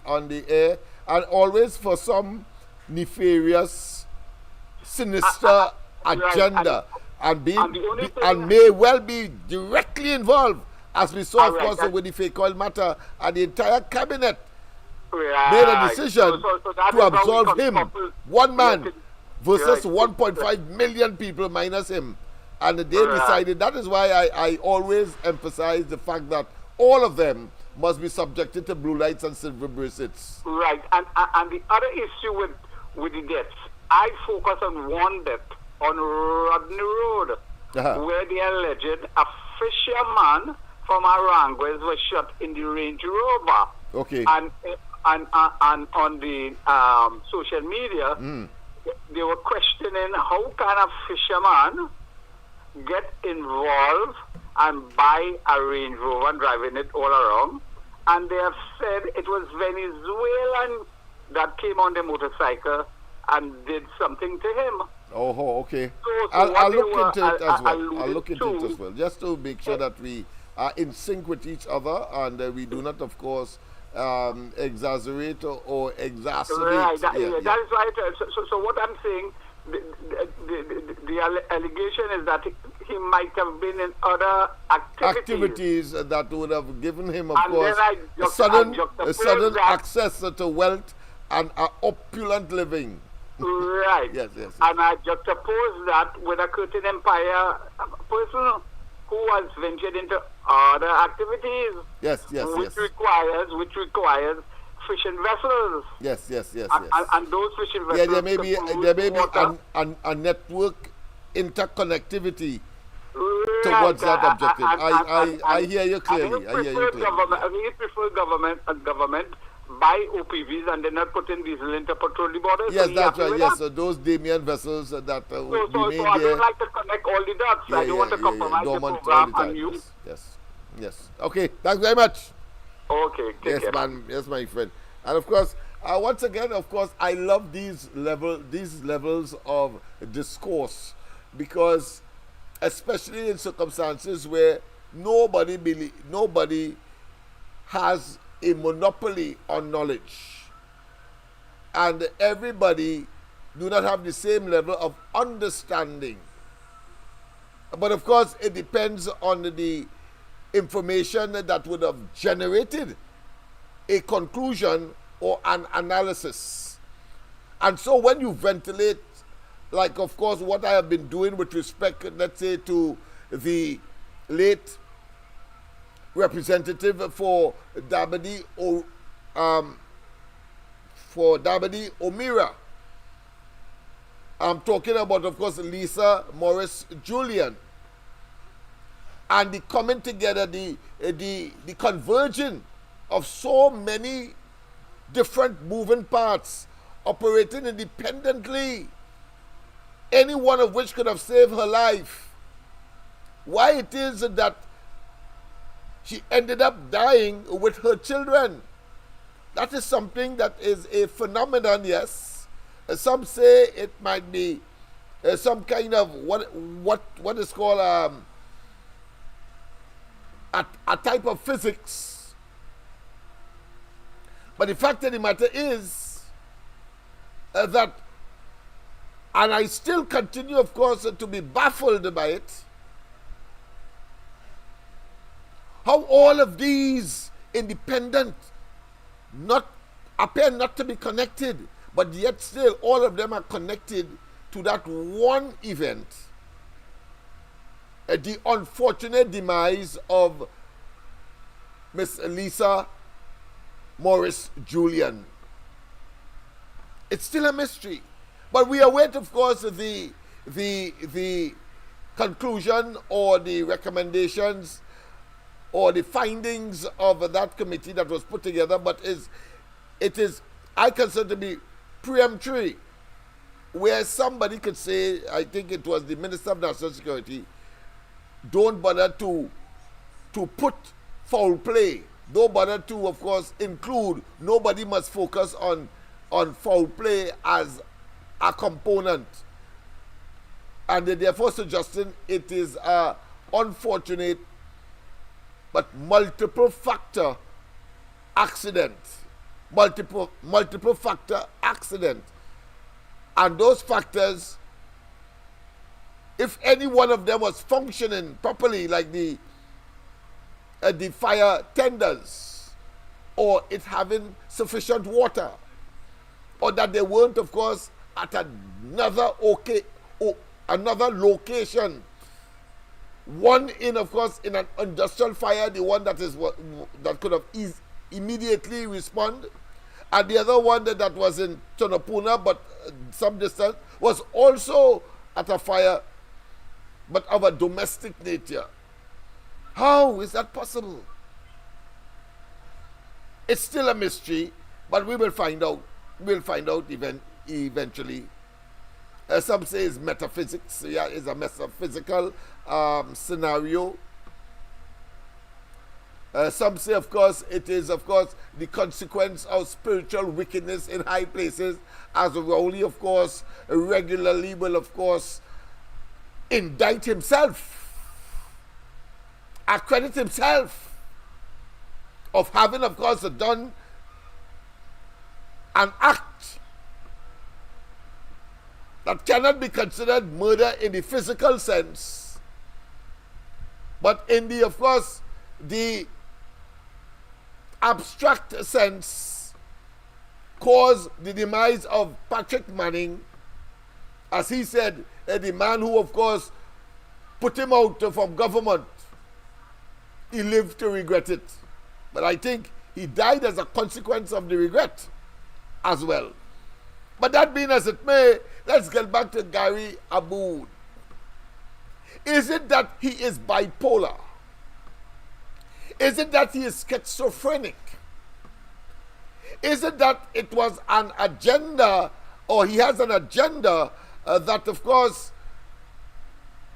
air, and always for some nefarious, sinister agenda, and may well be directly involved, as we saw, of course, with the fake oil matter, and the entire cabinet made a decision to absolve him, one man, versus 1.5 million people minus him. And they decided, that is why I always emphasize the fact that all of them must be subjected to blue lights and silver bracelets. Right, and the other issue with the deaths, I focus on one death on Rodney Road, where the alleged a fisherman from Aranguez was shot in the Range Rover. Okay. And on the social media, they were questioning how can a fisherman get involved and buy a Range Rover and driving it all around. And they have said it was Venezuelan that came on the motorcycle and did something to him. Oh, okay. So I'll look into it as well. I'll look into it as well, just to make sure that we are in sync with each other and we do not, of course, exaggerate or exacerbate. Right, that is right. So what I'm saying, the allegation is that he might have been in other activities that would have given him, of and course, a sudden access to wealth and opulent living. Right. Yes. And I juxtapose that with a Curtin Empire person who has ventured into other activities. Yes. Which requires fishing vessels. Yes. And those fishing vessels. Yeah, there may be a network interconnectivity towards that objective. I hear you clearly. We prefer government buy OPVs and they're not putting diesel into patrol the borders. Yes, that's right. Yes, so those Damien vessels that remain so I don't like to connect all the dots. I don't want to compromise the program on you. Yes. Okay, thanks very much. Okay, take care. Man. Yes, my friend. And of course, once again, of course, I love these levels of discourse, because especially in circumstances where nobody has a monopoly on knowledge, and everybody do not have the same level of understanding. But of course, it depends on the information that would have generated a conclusion or an analysis. And so when you ventilate, like of course what I have been doing with respect, let's say, to the late representative for Dabadi O'Meara, I'm talking about, of course, Lisa Morris Julian, and the coming together, the converging of so many different moving parts operating independently, any one of which could have saved her life. Why it is that she ended up dying with her children. That is something that is a phenomenon, yes. Some say it might be some kind of what is called a type of physics. But the fact of the matter is that, and I still continue, of course, to be baffled by it, how all of these independent appear not to be connected, but yet still all of them are connected to that one event, the unfortunate demise of Miss Lisa Morris Julian. It's still a mystery, but we await, of course, the conclusion or the recommendations or the findings of that committee that was put together. But it is, I consider to be preemptory, where somebody could say, I think it was the Minister of National Security, don't bother to put foul play, don't bother to, of course, include, nobody must focus on foul play as a component. And they're therefore suggesting it is a unfortunate but multiple factor accident. Multiple factor accident. And those factors, if any one of them was functioning properly, like the fire tenders, or it having sufficient water, or that they weren't, of course, at another location. One in, of course, in an industrial fire, the one that could have immediately respond, and the other one that was in Tonopuna, but some distance, was also at a fire, but of a domestic nature. How is that possible? It's still a mystery, but we will find out. We'll find out eventually. Some say it's metaphysics. Yeah, it's a metaphysical scenario. Some say, of course, it is, of course, the consequence of spiritual wickedness in high places, as Rowley, of course, regularly will, of course, indict himself, accredit himself of having, of course, done an act that cannot be considered murder in the physical sense, but in the, of course, the abstract sense, caused the demise of Patrick Manning, as he said, the man who, of course, put him out from government. He lived to regret it. But I think he died as a consequence of the regret as well. But that being as it may, let's get back to Gary Aboud. Is it that he is bipolar? Is it that he is schizophrenic? Is it that it was an agenda, or he has an agenda that, of course,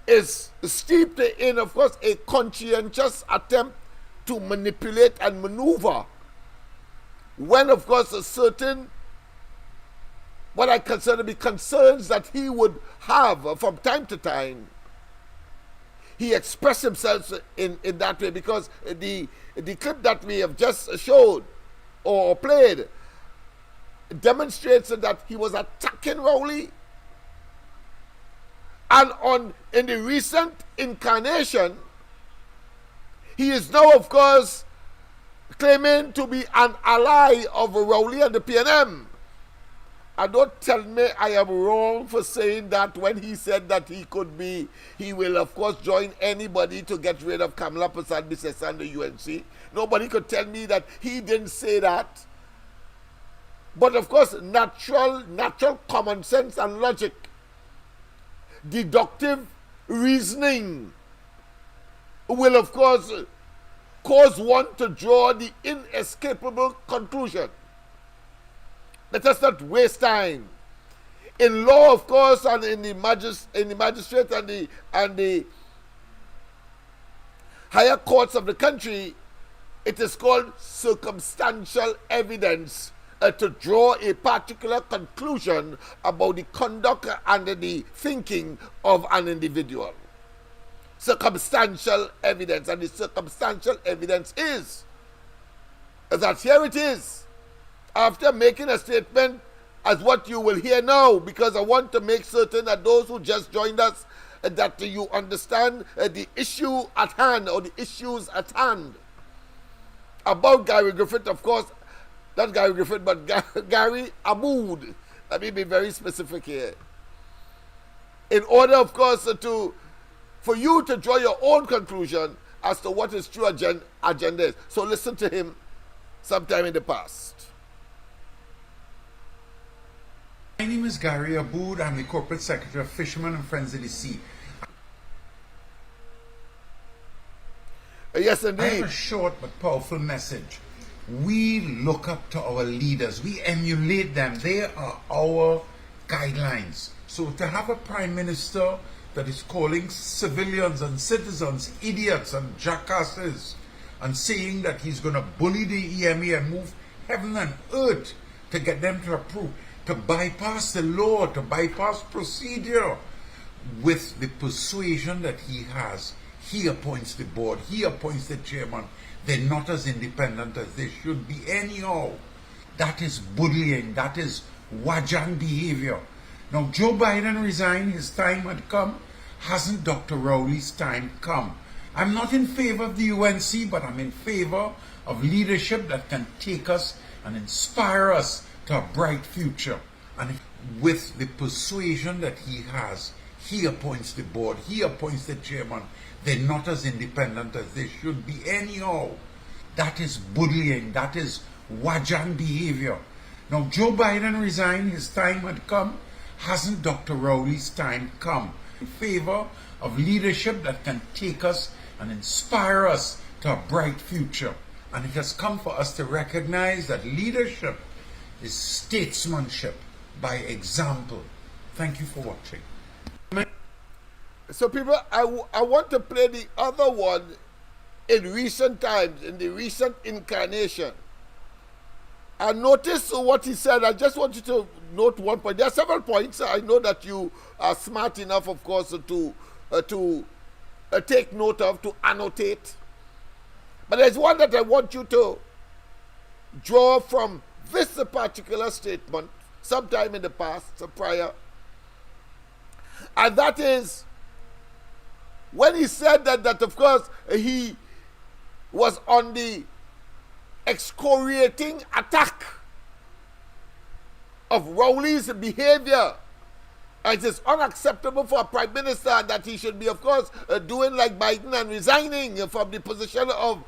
is steeped in, of course, a conscientious attempt to manipulate and maneuver when, of course, a certain, what I consider to be concerns that he would have from time to time, he expressed himself in that way, because the clip that we have just showed or played demonstrates that he was attacking Rowley. And in the recent incarnation, he is now, of course, claiming to be an ally of Rowley and the PNM. And don't tell me I am wrong for saying that when he said that he will, of course, join anybody to get rid of Kamala Persad-Bissessar and the UNC. Nobody could tell me that he didn't say that. But, of course, natural common sense and logic, deductive reasoning will, of course, cause one to draw the inescapable conclusion. Let us not waste time. In law, of course, and in the magistrate and the higher courts of the country, it is called circumstantial evidence to draw a particular conclusion about the conduct and the thinking of an individual. Circumstantial evidence, and the circumstantial evidence is that here it is. After making a statement as what you will hear now, because I want to make certain that those who just joined us, that you understand the issue at hand, or the issues at hand about Gary Griffith, of course, not Gary Griffith, but Gary Aboud. Let me be very specific here. In order, of course, for you to draw your own conclusion as to what his true agenda is. So listen to him sometime in the past. My name is Gary Aboud. I'm the Corporate Secretary of Fishermen and Friends of the Sea. Yes, indeed. I have a short but powerful message. We look up to our leaders. We emulate them. They are our guidelines. So to have a Prime Minister that is calling civilians and citizens idiots and jackasses, and saying that he's going to bully the EMA and move heaven and earth to get them to approve, to bypass the law, to bypass procedure, with the persuasion that he has, he appoints the board, he appoints the chairman. They're not as independent as they should be anyhow. That is bullying. That is wajan behavior. Now, Joe Biden resigned. His time had come. Hasn't Dr. Rowley's time come? I'm not in favor of the UNC, but I'm in favor of leadership that can take us and inspire us to a bright future. And with the persuasion that he has, he appoints the board, he appoints the chairman. They're not as independent as they should be anyhow. That is bullying. That is wajan behavior. Now, Joe Biden resigned. His time had come. Hasn't Dr. Rowley's time come? In favor of leadership that can take us and inspire us to a bright future. And it has come for us to recognize that leadership is statesmanship by example. Thank you for watching. So people, I want to play the other one in recent times, in the recent incarnation. And notice what he said. I just want you to note one point. There are several points. I know that you are smart enough, of course, to take note of, to annotate. But there's one that I want you to draw from this particular statement, sometime in the past, prior. And that is, when he said that of course, he was on the excoriating attack of Rowley's behavior. And it is unacceptable for a prime minister that he should be, of course, doing like Biden and resigning from the position of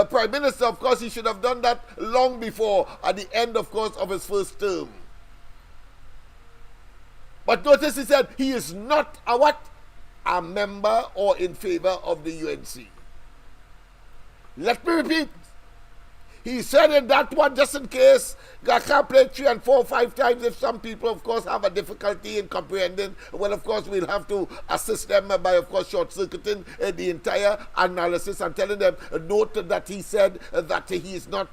prime minister. Of course, he should have done that long before, at the end, of course, of his first term. But notice he said he is not a what? A member or in favor of the UNC. Let me repeat. He said in that one, just in case, I can't play 3 and 4 or 5 times if some people, of course, have a difficulty in comprehending. Well, of course, we'll have to assist them by, of course, short-circuiting the entire analysis and telling them, note that he said that he is not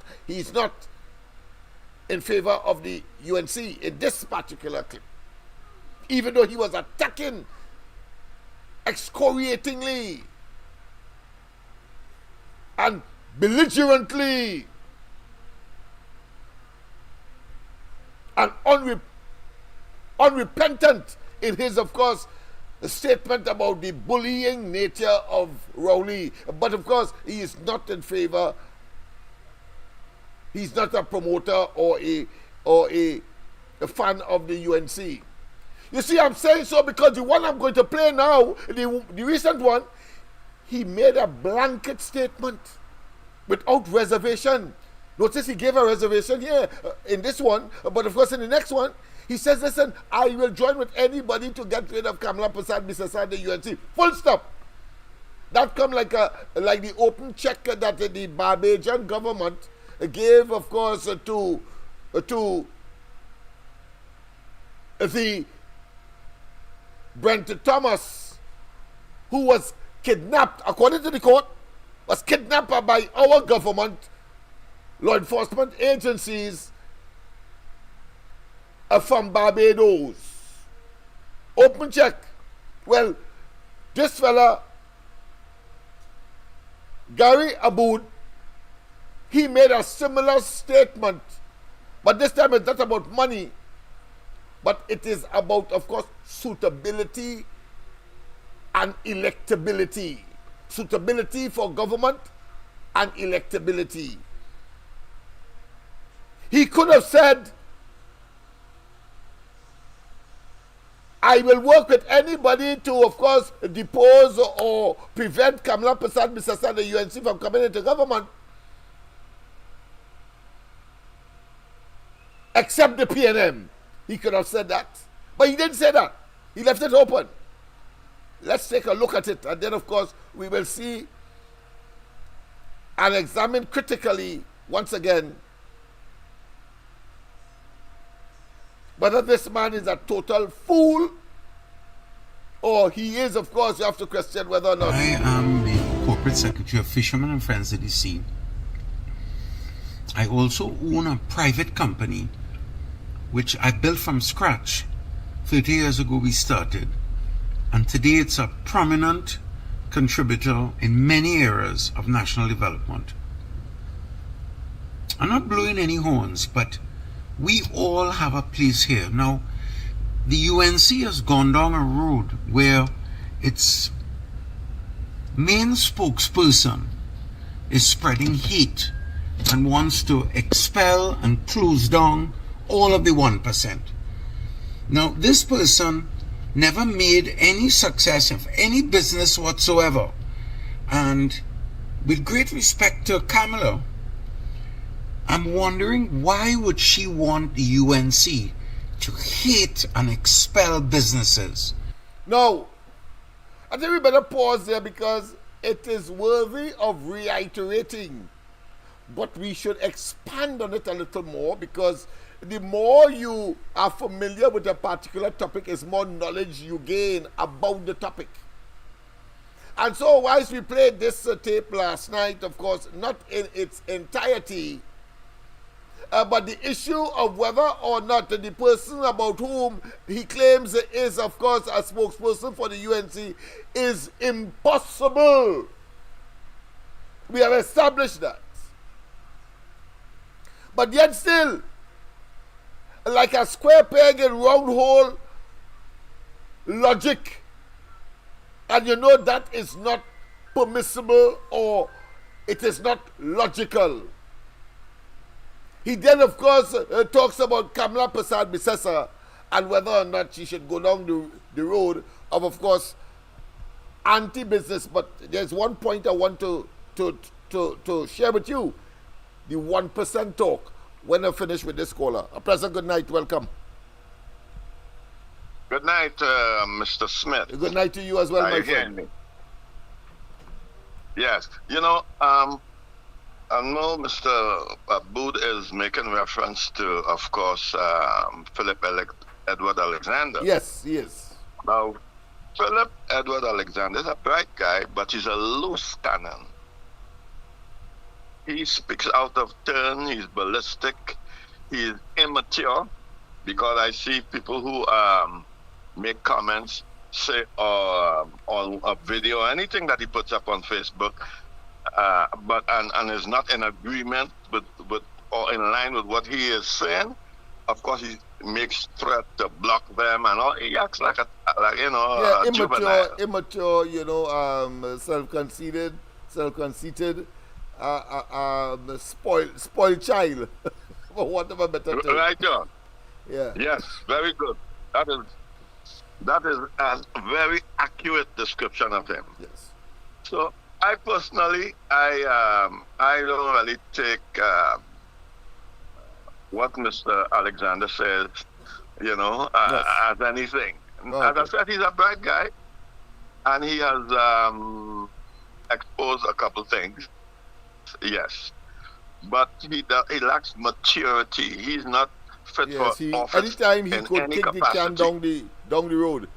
in favor of the UNC in this particular clip. Even though he was attacking excoriatingly and belligerently and unrepentant in his, of course, statement about the bullying nature of Rowley. But of course, he is not in favor. He's not a promoter or a fan of the UNC. You see, I'm saying so because the one I'm going to play now, the recent one, he made a blanket statement without reservation. Notice he gave a reservation here in this one, but of course in the next one, he says, listen, I will join with anybody to get rid of Kamala Prasad Misasad, the UNC. Full stop. That come like the open check that the Barbadian government gave, of course, to the Brent Thomas, who was kidnapped, according to the court, was kidnapped by our government, law enforcement agencies from Barbados. Open check. Well, this fella, Gary Aboud, he made a similar statement, but this time it's not about money, but it is about, of course, suitability and electability. Suitability for government and electability. He could have said, I will work with anybody to, of course, depose or prevent Kamala Prasad Misasad, the UNC, from coming into government, except the PNM. He could have said that. But he didn't say that. He left it open. Let's take a look at it. And then, of course, we will see and examine critically, once again, whether this man is a total fool or he is, of course, you have to question whether or not. I am the corporate secretary of Fishermen and Friends of the Sea. I also own a private company which I built from scratch. 30 years ago we started, and today it's a prominent contributor in many areas of national development. I'm not blowing any horns, but we all have a place here. Now, the UNC has gone down a road where its main spokesperson is spreading hate and wants to expel and close down all of the 1%. Now, this person never made any success of any business whatsoever. And with great respect to Kamala, I'm wondering why would she want the UNC to hate and expel businesses? No, I think we better pause there because it is worthy of reiterating, but we should expand on it a little more, because the more you are familiar with a particular topic is more knowledge you gain about the topic. And so whilst we played this tape last night, of course, not in its entirety, but the issue of whether or not the person about whom he claims is, of course, a spokesperson for the UNC is impossible. We have established that. But yet still, like a square peg in round hole logic, and you know that is not permissible or it is not logical. He then, of course, talks about Kamala Prasad Bisesa and whether or not she should go down the road of course, anti-business. But there's one point I want to share with you. The 1% talk when I finish with this caller. A pleasant good night. Welcome. Good night, Mr. Smith. Good night to you as well, my friend. Me? Yes. You know, I know Mr. Abood is making reference to, of course, Philip Edward Alexander. Yes, he is. Now, Philip Edward Alexander is a bright guy, but he's a loose cannon. He speaks out of turn, he's ballistic, he's immature, because I see people who make comments, say, on a video, anything that he puts up on Facebook, but is not in agreement with or in line with what he is saying. Of course, he makes threat to block them and all. He acts like a juvenile. Immature, self-conceited, spoiled child, for whatever better term. Right, John. Yeah. Yes, very good. That is a very accurate description of him. Yes. So I personally, I don't really take what Mr. Alexander says, as anything. Oh, as I said, he's a bright guy, and he has exposed a couple things. Yes, but he lacks maturity. He's not fit for office. Anytime he could kick the can down the road.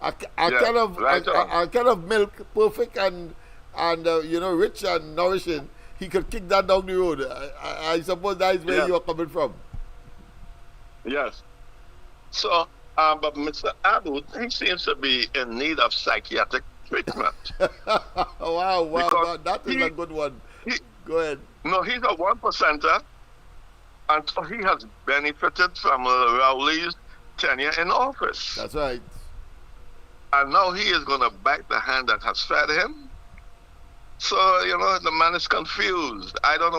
I kind of milk, perfect and rich and nourishing. He could kick that down the road. I suppose that is where you are coming from. Yes. So, but Mr. Abood, he seems to be in need of psychiatric treatment. Wow, that is a good one. Go ahead. No, he's a 1%er, and so he has benefited from Rowley's tenure in office. That's right. And now he is going to bite the hand that has fed him. So, the man is confused. I don't know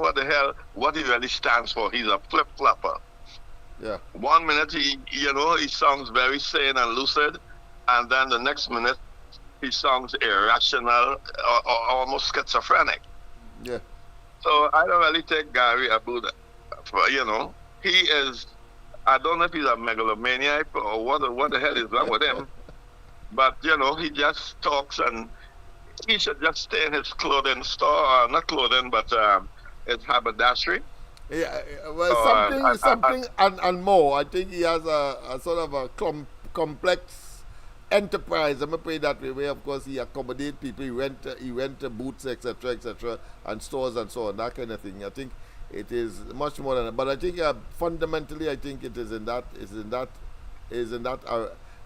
what he really stands for. He's a flip-flopper. Yeah. 1 minute he sounds very sane and lucid, and then the next minute he sounds irrational or almost schizophrenic. Yeah. So I don't really take Gary Abood for, he is, I don't know if he's a megalomaniac or what the hell is wrong with him, but, he just talks, and he should just stay in his clothing store, not clothing, but his haberdashery. Yeah, well, something and more. I think he has a sort of a complex enterprise. I'm afraid that way. Where of course he accommodates people. He rent booths, etc., and stores and so on, that kind of thing. I think it is much more than that. But I think fundamentally, I think it is in that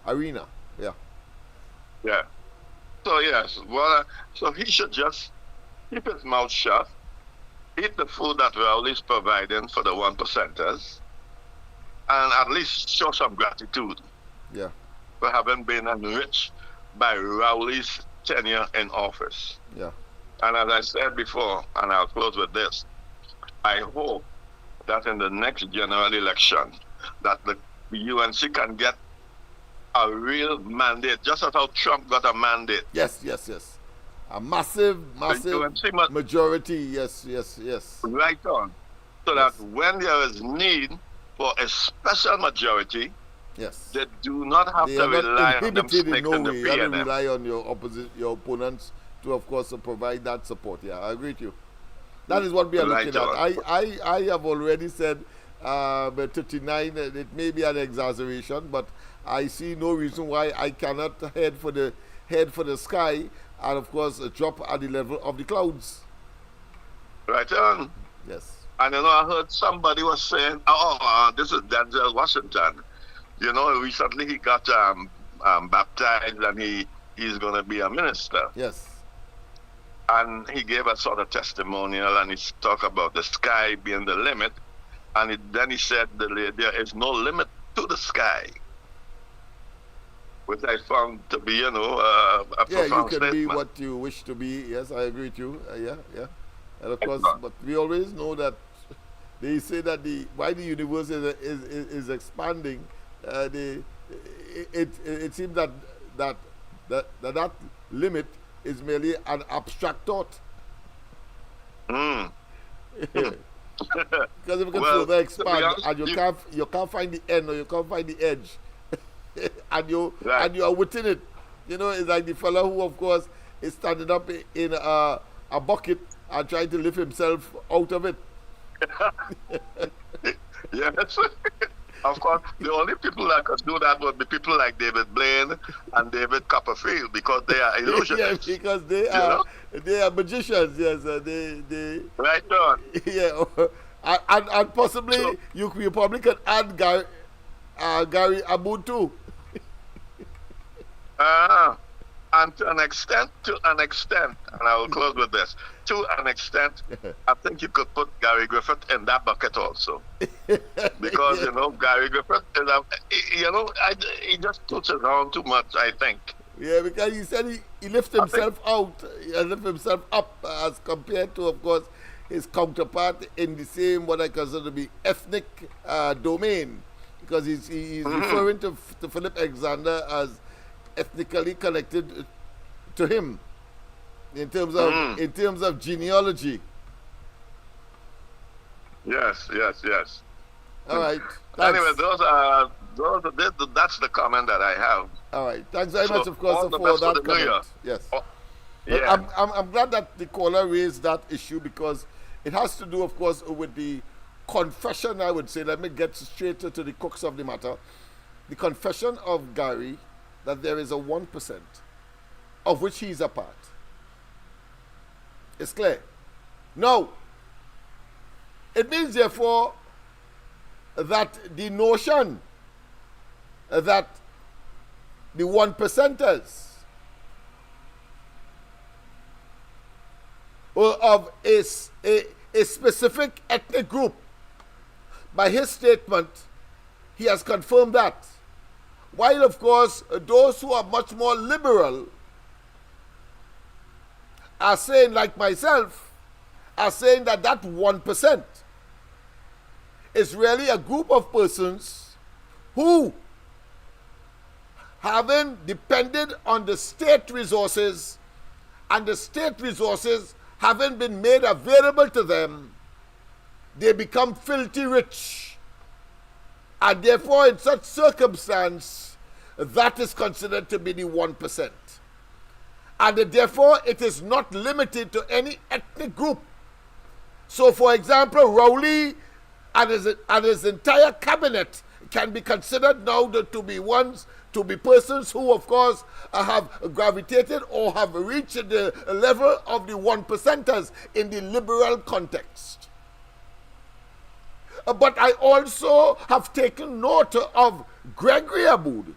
arena. Yeah. Yeah. So yes, well, so he should just keep his mouth shut, eat the food that Rowley is providing for the 1%ers, and at least show some gratitude Yeah. for having been enriched by Rowley's tenure in office. Yeah. And as I said before, and I'll close with this, I hope that in the next general election, that the UNC can get a real mandate, just as how Trump got a mandate. Yes. A massive majority. Yes. Right on. So that when there is need for a special majority, yes, they do not have to rely on them in no in the way. You have to PNM. rely on your opponents to, of course, provide that support. Yeah, I agree with you. That is what we are looking at. I have already said 39. It may be an exaggeration, but I see no reason why I cannot head for the sky and, of course, drop at the level of the clouds. Right on. Yes. And I heard somebody was saying, this is Denzel Washington. Recently he got baptized and he's going to be a minister. Yes. And he gave a sort of testimonial and he talked about the sky being the limit. And then he said there is no limit to the sky, which I found to be, a profound you can statement. be what you wish to be. Yes, I agree with you. Yeah. And of course, but we always know that they say that why the universe is expanding. It seems that limit is merely an abstract thought. Because if you can further expand and you can't find the end or you can't find the edge, and you are within it, it's like the fellow who, of course, is standing up in a bucket and trying to lift himself out of it. Yes. Of course, the only people that could do that would be people like David Blaine and David Copperfield, because they are illusionists. Yeah, because they are magicians. Yes, they. Right on. Yeah, and possibly you probably could add Gary Aboud too. And to an extent, and I will close with this. To an extent, I think you could put Gary Griffith in that bucket also, because Gary Griffith is he just puts around too much, I think. Yeah, because he said he lifted himself out, he lifted himself up as compared to, of course, his counterpart in the same what I consider to be ethnic domain, because he's referring to Philip Alexander as ethnically connected to him in terms of genealogy. Yes. All right. Anyway, that's the comment that I have. All right. Thanks very much, of course, for that comment. Yes. Yeah. I'm glad that the caller raised that issue, because it has to do, of course, with the confession, I would say. Let me get straight to the crux of the matter. The confession of Gary that there is a 1% of which he is a part. It's clear. No. It means, therefore, that the notion that the 1%ers of a specific ethnic group, by his statement, he has confirmed that. While, of course, those who are much more liberal are saying, like myself, are saying that 1% is really a group of persons who, having depended on the state resources, and the state resources having been made available to them, they become filthy rich. And therefore, in such circumstance, that is considered to be the 1%. And therefore, it is not limited to any ethnic group. So, for example, Rowley and his entire cabinet can be considered now to be persons who, of course, have gravitated or have reached the level of the 1%ers in the liberal context. But I also have taken note of Gregory Aboud,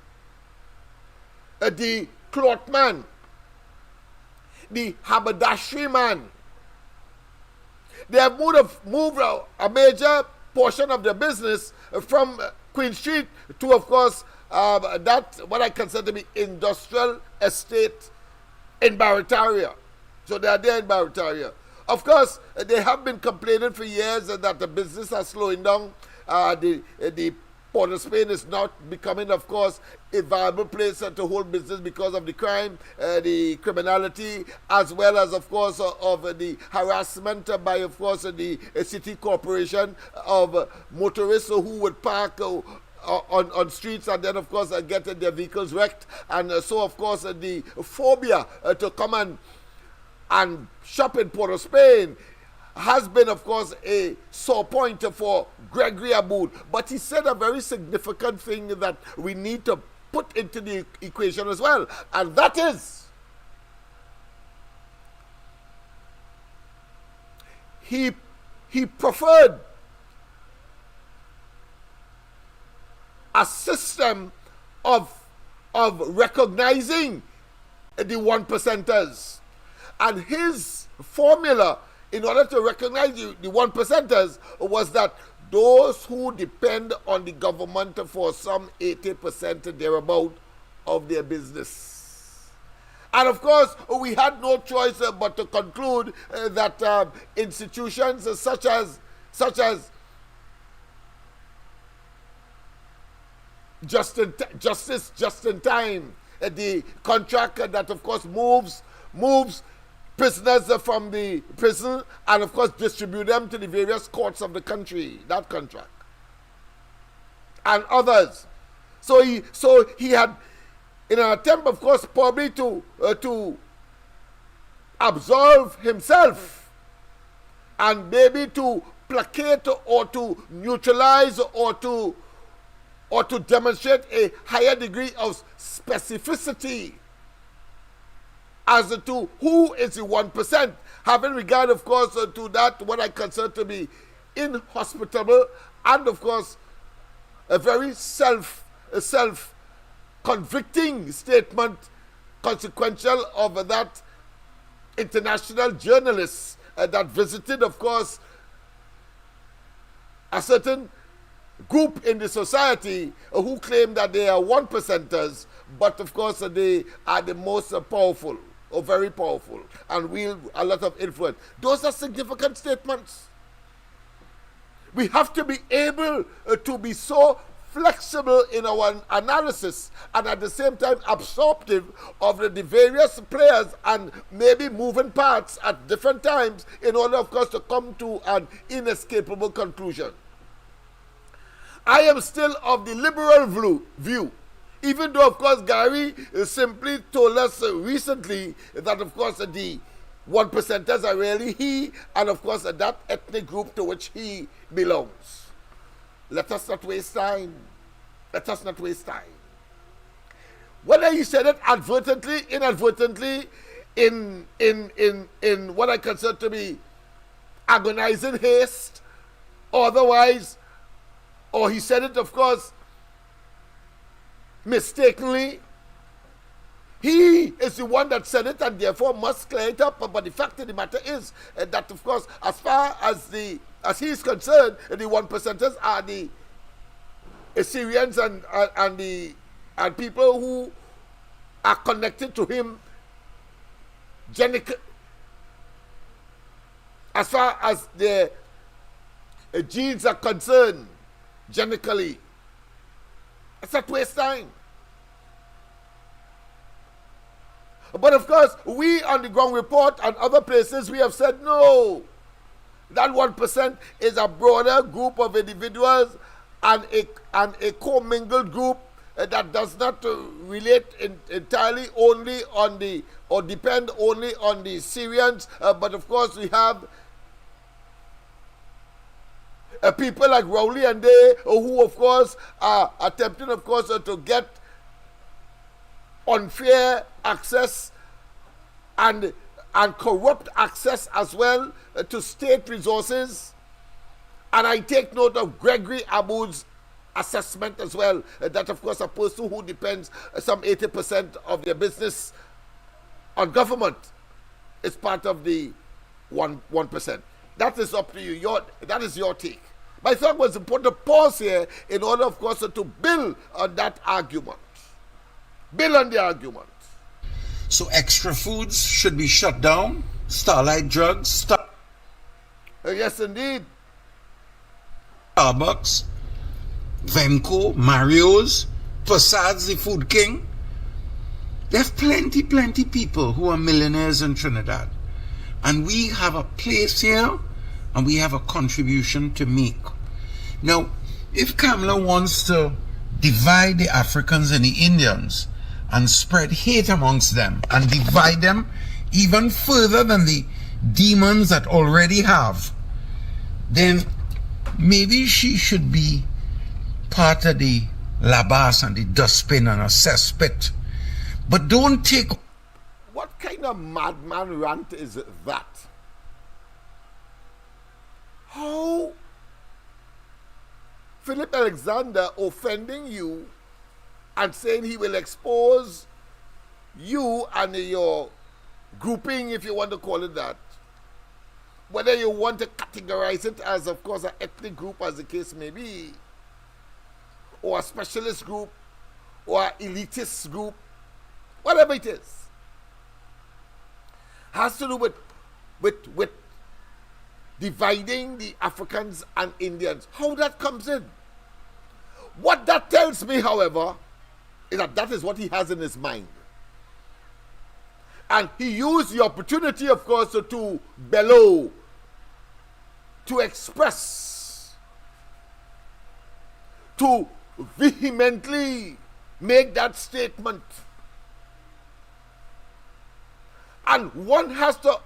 the cloth man, the haberdashery man. They have moved a major portion of their business from Queen Street to, of course, that what I consider to be industrial estate in Barataria. So they are there in Barataria. Of course, they have been complaining for years that the business is slowing down. The Port of Spain is not becoming, of course, a viable place to hold business because of the crime, the criminality, as well as, of course, of the harassment by, of course, the city corporation of motorists who would park on streets and then, of course, get their vehicles wrecked. And so, of course, the phobia to come and shop in Port of Spain has been, of course, a sore point for Gregory Aboud. But he said a very significant thing that we need to put into the equation as well. And that is, he preferred a system of recognizing the 1%ers. And his formula in order to recognize the 1%ers was that those who depend on the government for some 80% thereabout of their business. And of course, we had no choice but to conclude that institutions such as Justice Just in Time, the contract that of course moves prisoners from the prison and of course distribute them to the various courts of the country, that contract, and others. So he had, in an attempt, of course, probably to absolve himself and maybe to placate or to neutralize or to demonstrate a higher degree of specificity as to who is the 1%, having regard, of course, to that what I consider to be inhospitable and, of course, a very self-convicting statement, consequential of that international journalist that visited, of course, a certain group in the society who claim that they are 1%ers, but of course they are the most powerful, or very powerful, and wield a lot of influence. Those are significant statements. We have to be able to be so flexible in our analysis and at the same time absorptive of the various players and maybe moving parts at different times in order, of course, to come to an inescapable conclusion. I am still of the liberal view, even though, of course, Gary simply told us recently that, of course, the 1%ers are really he and, of course, that ethnic group to which he belongs. Let us not waste time. Let us not waste time. Whether he said it advertently, inadvertently, in what I consider to be agonizing haste, or otherwise, or he said it, of course, mistakenly, he is the one that said it and therefore must clear it up. But the fact of the matter is that, of course, as far as he is concerned, the 1%ers are the Assyrians and people who are connected to him as far as their genes are concerned, genetically. It's not waste time. But of course, we on the ground report and other places, we have said no. That 1% is a broader group of individuals and a commingled group that does not relate entirely only on the, or depend only on the Syrians, but of course we have people like Rowley and they, who of course are attempting, of course, to get unfair access and corrupt access as well to state resources. And I take note of Gregory Aboud's assessment as well, that of course a person who depends some 80% of their business on government is part of the 1%. That is up to you. That is your take. But I thought it was important to pause here in order, of course, to build on that argument. Build on the argument. So extra foods should be shut down? Starlight drugs? Yes, indeed. Starbucks, Venco, Mario's, Prasad's the Food King. There's plenty people who are millionaires in Trinidad. And we have a place here and we have a contribution to make. Now, if Kamala wants to divide the Africans and the Indians and spread hate amongst them and divide them even further than the demons that already have, then maybe she should be part of the labas and the dustbin and a cesspit. But don't take... What kind of madman rant is that? How Philip Alexander offending you and saying he will expose you and your grouping, if you want to call it that, whether you want to categorize it as, of course, an ethnic group, as the case may be, or a specialist group, or an elitist group, whatever it is, has to do with dividing the Africans and Indians. How that comes in? What that tells me, however, is that is what he has in his mind. And he used the opportunity, of course, to bellow, to express, to vehemently make that statement. And one has to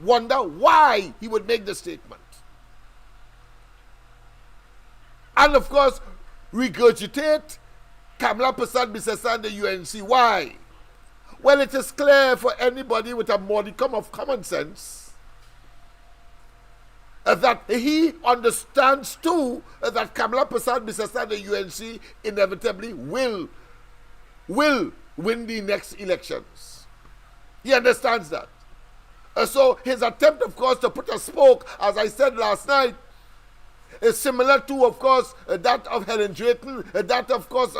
wonder why he would make the statement. And of course, regurgitate Kamala Prasad Bisesa, the UNC. Why? Well, it is clear for anybody with a modicum of common sense that he understands too that Kamala Prasad Bisesa, the UNC, inevitably will win the next elections. He understands that. So his attempt, of course, to put a spoke, as I said last night, is similar to, of course, that of Helen Drayton, that, of course,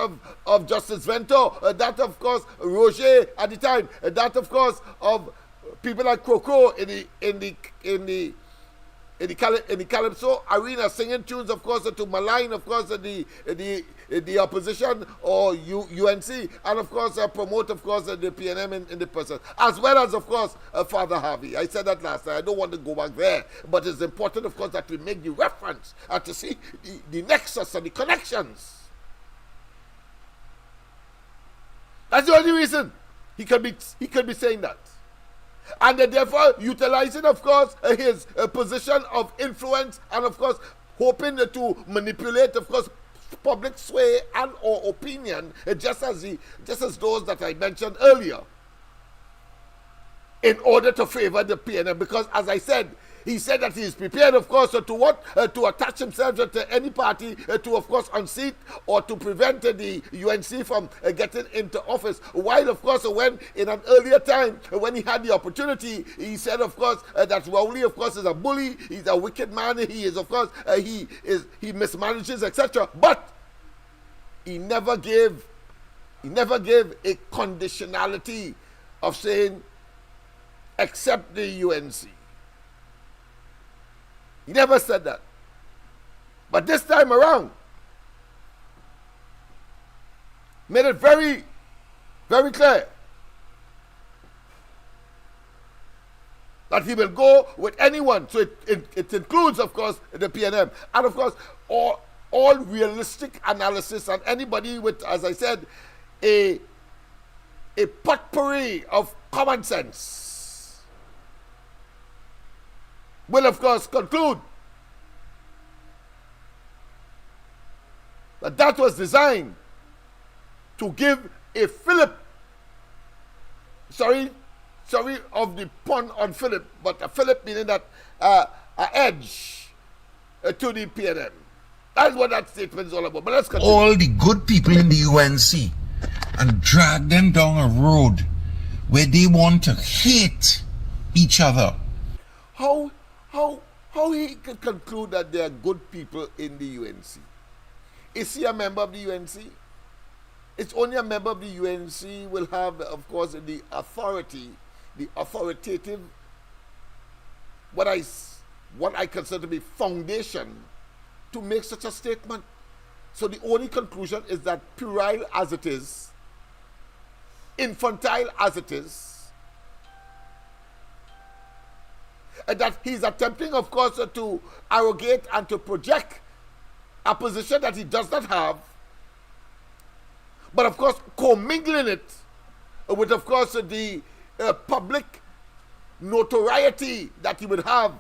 of Justice Vento, that, of course, Roger at the time, that, of course, of people like Coco in the Calypso arena, singing tunes, of course, to malign, of course, the opposition or UNC, and of course promote, of course, the PNM in the process, as well as, of course, Father Harvey. I said that last night. I don't want to go back there, but it's important, of course, that we make the reference and to see the nexus and the connections. That's the only reason he could be saying that. And therefore utilizing, of course, his position of influence and, of course, hoping to manipulate, of course, public sway and or opinion, just as those that I mentioned earlier, in order to favor the PNM. Because, as I said, he said that he is prepared, of course, to attach himself to any party to, of course, unseat or to prevent the UNC from getting into office. While, of course, when in an earlier time, when he had the opportunity, he said, of course, that Rowley, of course, is a bully, he's a wicked man, he is, of course, he mismanages, etc. But he never gave a conditionality of saying, except the UNC. He never said that. But this time around, made it very, very clear that he will go with anyone. So it includes, of course, the PNM. And, of course, all realistic analysis and anybody with, as I said, a potpourri of common sense will, of course, conclude that was designed to give a Philip, sorry of the pun on Philip, but a Philip meaning that an edge to the PNM. That's what that statement is all about. But let's continue. All the good people in the UNC and drag them down a road where they want to hate each other. How he could conclude that there are good people in the UNC? Is he a member of the UNC? It's only a member of the UNC will have, of course, the authority, the authoritative, what I consider to be foundation to make such a statement. So the only conclusion is that puerile as it is, infantile as it is, and that he's attempting, of course, to arrogate and to project a position that he does not have, but of course commingling it with, of course, the public notoriety that he would have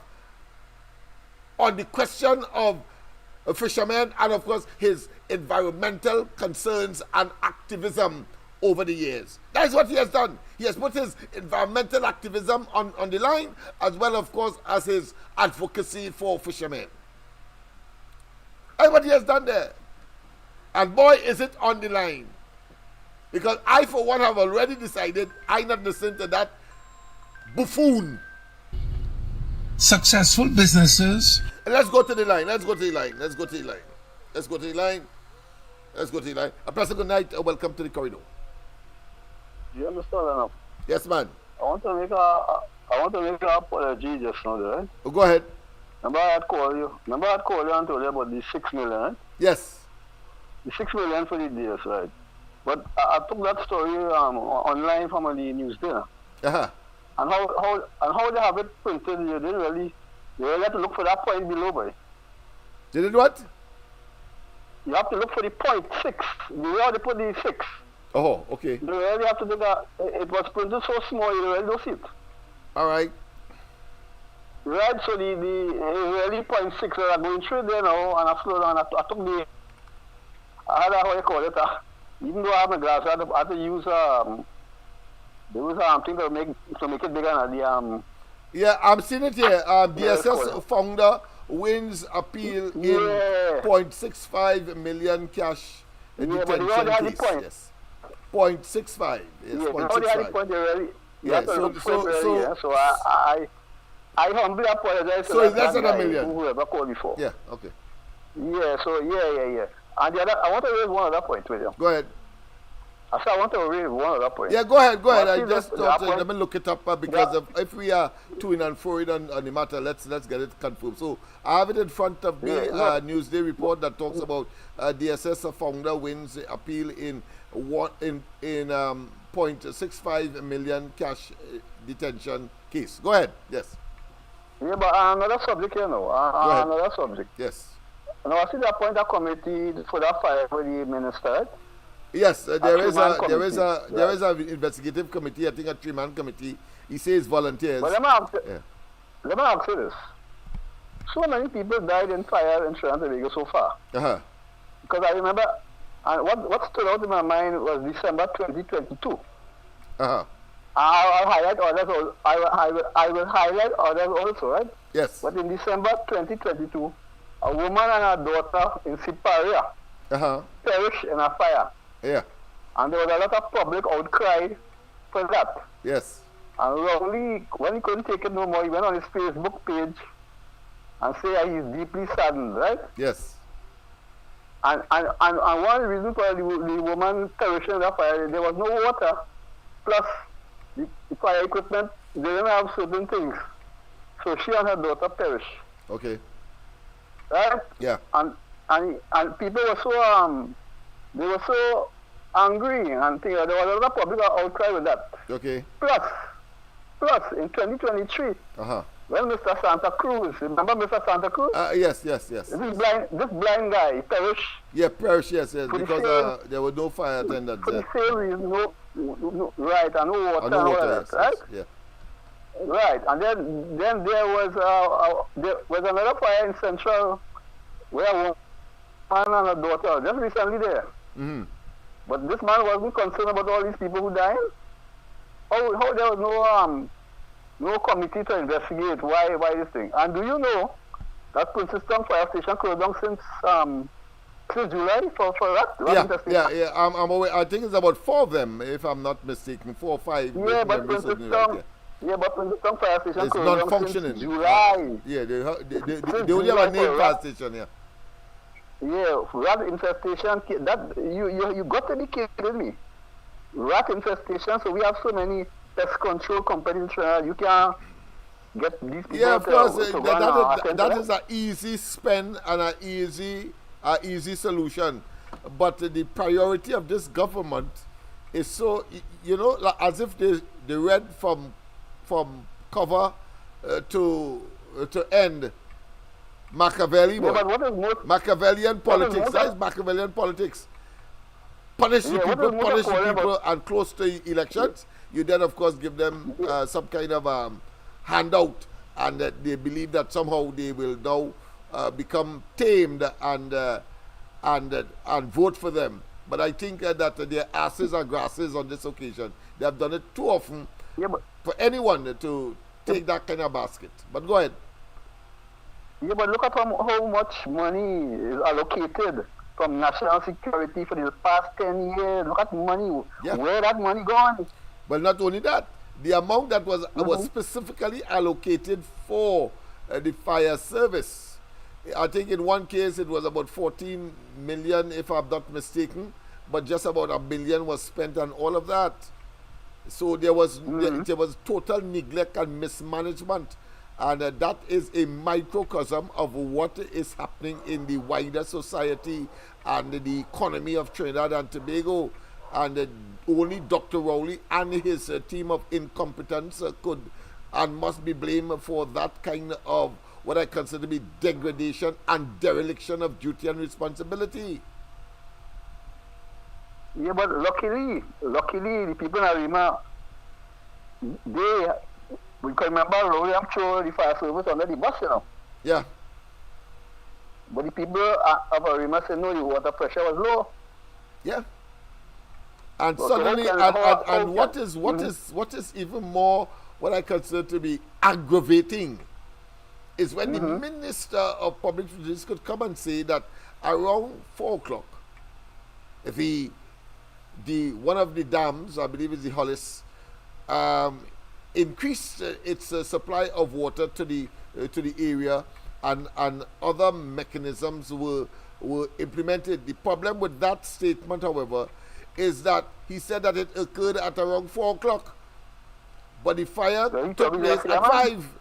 on the question of fishermen and, of course, his environmental concerns and activism over the years. That is what he has done. He has put his environmental activism on the line, as well, of course, as his advocacy for fishermen. That's what he has done there. And boy, is it on the line. Because I, for one, have already decided I'm not listening to that buffoon. Successful businesses. Let's go to the line. A pleasant good night. Welcome to the corridor. You understand enough? Yes, man. I want to make an apology just now, right? Oh, go ahead. Remember I had called you and told you about the 6 million, right? Yes. The 6 million for the deals, right? But I took that story online from the news there. Uh-huh. And how they have it printed, you really have to look for that point below, boy. Did it what? You have to look for the point 6. You already put the 6. Oh, okay. You really have to do that. It was printed so small, you really don't see it. All right. Right, so the really point 6 that are going through there now, and I slowed down. I took the, I had a, how you call it, even though I have my glass, I had to use there was something to make it bigger than the Yeah, I'm seeing it here. DSS founder wins appeal in 0.65 million cash detention case. Yes. 0.65. Yes, 0.65. Yeah, so I humbly apologize so it's less than a million. Whoever called before. Yeah, okay. Yeah, so yeah. And the other, I want to raise one other point with you. Go ahead. I said I want to raise one other point. Yeah, go ahead. I just thought, let me look it up because if we are to and fro on the matter, let's get it confirmed. So I have it in front of me, Newsday report that talks about DSS founder wins appeal in 0.65 million cash detention case. Go ahead. Yes. Yeah, but another subject here now. Another subject. Yes. Now I see they appoint a committee for that fire for the minister, right? Yes, there is an investigative committee. I think a 3-man committee. He says volunteers. But let me ask you this: so many people died in fire in Trinidad and Tobago so far. Because I remember, and what stood out in my mind was December 2022. I'll highlight others. I will highlight others also, right? Yes. But in December 2022, a woman and her daughter in Siparia perished in a fire. Yeah. And there was a lot of public outcry for that. Yes. And Rowley, when he couldn't take it no more, he went on his Facebook page and said he's deeply saddened, right? Yes. And one reason for the woman perishing in the fire, there was no water, plus the fire equipment didn't have certain things. So she and her daughter perished. Okay. Right? Yeah. And people were so they were so angry and things. There was a lot of public outcry with that. Okay. Plus in 2023, when Mr. Santa Cruz, remember Mr. Santa Cruz? Yes. This blind guy perished. Yeah, perished. Yes, because there were no fire attendants. For the same reason, no right, and no water, and all that, yes, right? Yes, yeah. Right, and then there was another fire in Central where a woman and a daughter just recently there. Mm-hmm. But this man wasn't concerned about all these people who died. How there was no committee to investigate why this thing? And do you know that Princeton Fire Station closed down since July for that? Yeah. I'm aware. I think it's about 4 of them, if I'm not mistaken, 4 or 5. Yeah, but Princeton Yeah, but when the some fire station It's closed not down functioning. since July. Yeah, they Since only have July a name for fire rat. station here. Yeah, rat infestation. That you got to be kidding me. Rat infestation. So we have so many pest control companies in Trinidad. You can get these people. Yeah, of course. To run That is an easy spend and an easy solution. But the priority of this government is so, like as if they read from cover to end. Machiavelli, Machiavellian politics. That is Machiavellian politics. Punish the people, and close to elections, you then of course give them some kind of handout, and they believe that somehow they will now become tamed and vote for them. But I think that their asses are grasses on this occasion. They have done it too often for anyone to take that kind of basket. But go ahead. Yeah, but look at how much money is allocated from national security for the past 10 years. Look at money. Yeah. Where that money gone? Well, not only that, the amount that was specifically allocated for the fire service. I think in one case it was about 14 million, if I'm not mistaken, but just about $1 billion was spent on all of that. So there was total neglect and mismanagement. And that is a microcosm of what is happening in the wider society and the economy of Trinidad and Tobago. And only Dr. Rowley and his team of incompetence could and must be blamed for that kind of what I consider to be degradation and dereliction of duty and responsibility. Yeah, but luckily, the people in Arima, we can remember William threw the fire service under the bus, Yeah. But the people of Arima said no, the water pressure was low. Yeah. And suddenly, what is even more what I consider to be aggravating is when the Minister of Public Relations could come and say that around 4 o'clock, one of the dams, I believe is the Hollis, increased its supply of water to the area, and other mechanisms were implemented. The problem with that statement, however, is that he said that it occurred at around 4 o'clock, but the fire took place at 5.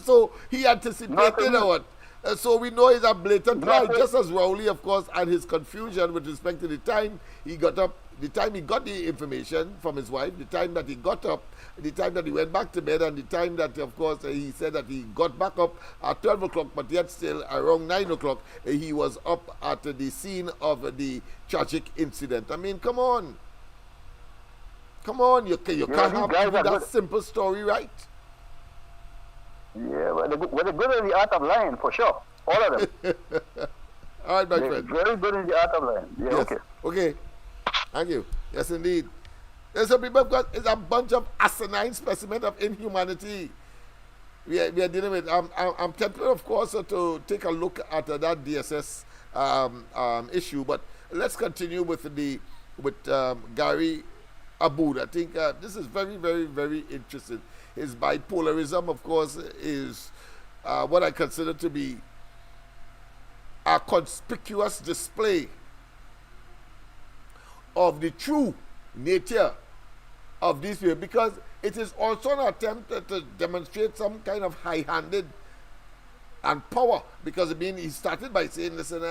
So he anticipated what? So we know it's a blatant lie, just as Rowley, of course, and his confusion with respect to the time he got up, the time he got the information from his wife, the time that he got up, the time that he went back to bed, and the time that, of course, he said that he got back up at 12 o'clock, but yet still around 9 o'clock, he was up at the scene of the tragic incident. I mean, come on. Come on, you can't have that simple story, right? Yeah, well, they're good in the art of lying, for sure. All of them. All right, my they're friend. very good in the art of lying. Yeah, yes. Okay. Thank you. Yes, indeed. There's some people, because it's a bunch of asinine specimen of inhumanity we are dealing with. I'm tempted, of course, to take a look at that DSS issue, but let's continue with Gary Aboud. I think this is very, very, very interesting. His bipolarism, of course, is what I consider to be a conspicuous display of the true nature of these people, because it is also an attempt to demonstrate some kind of high-handed and power, because he started by saying, listen,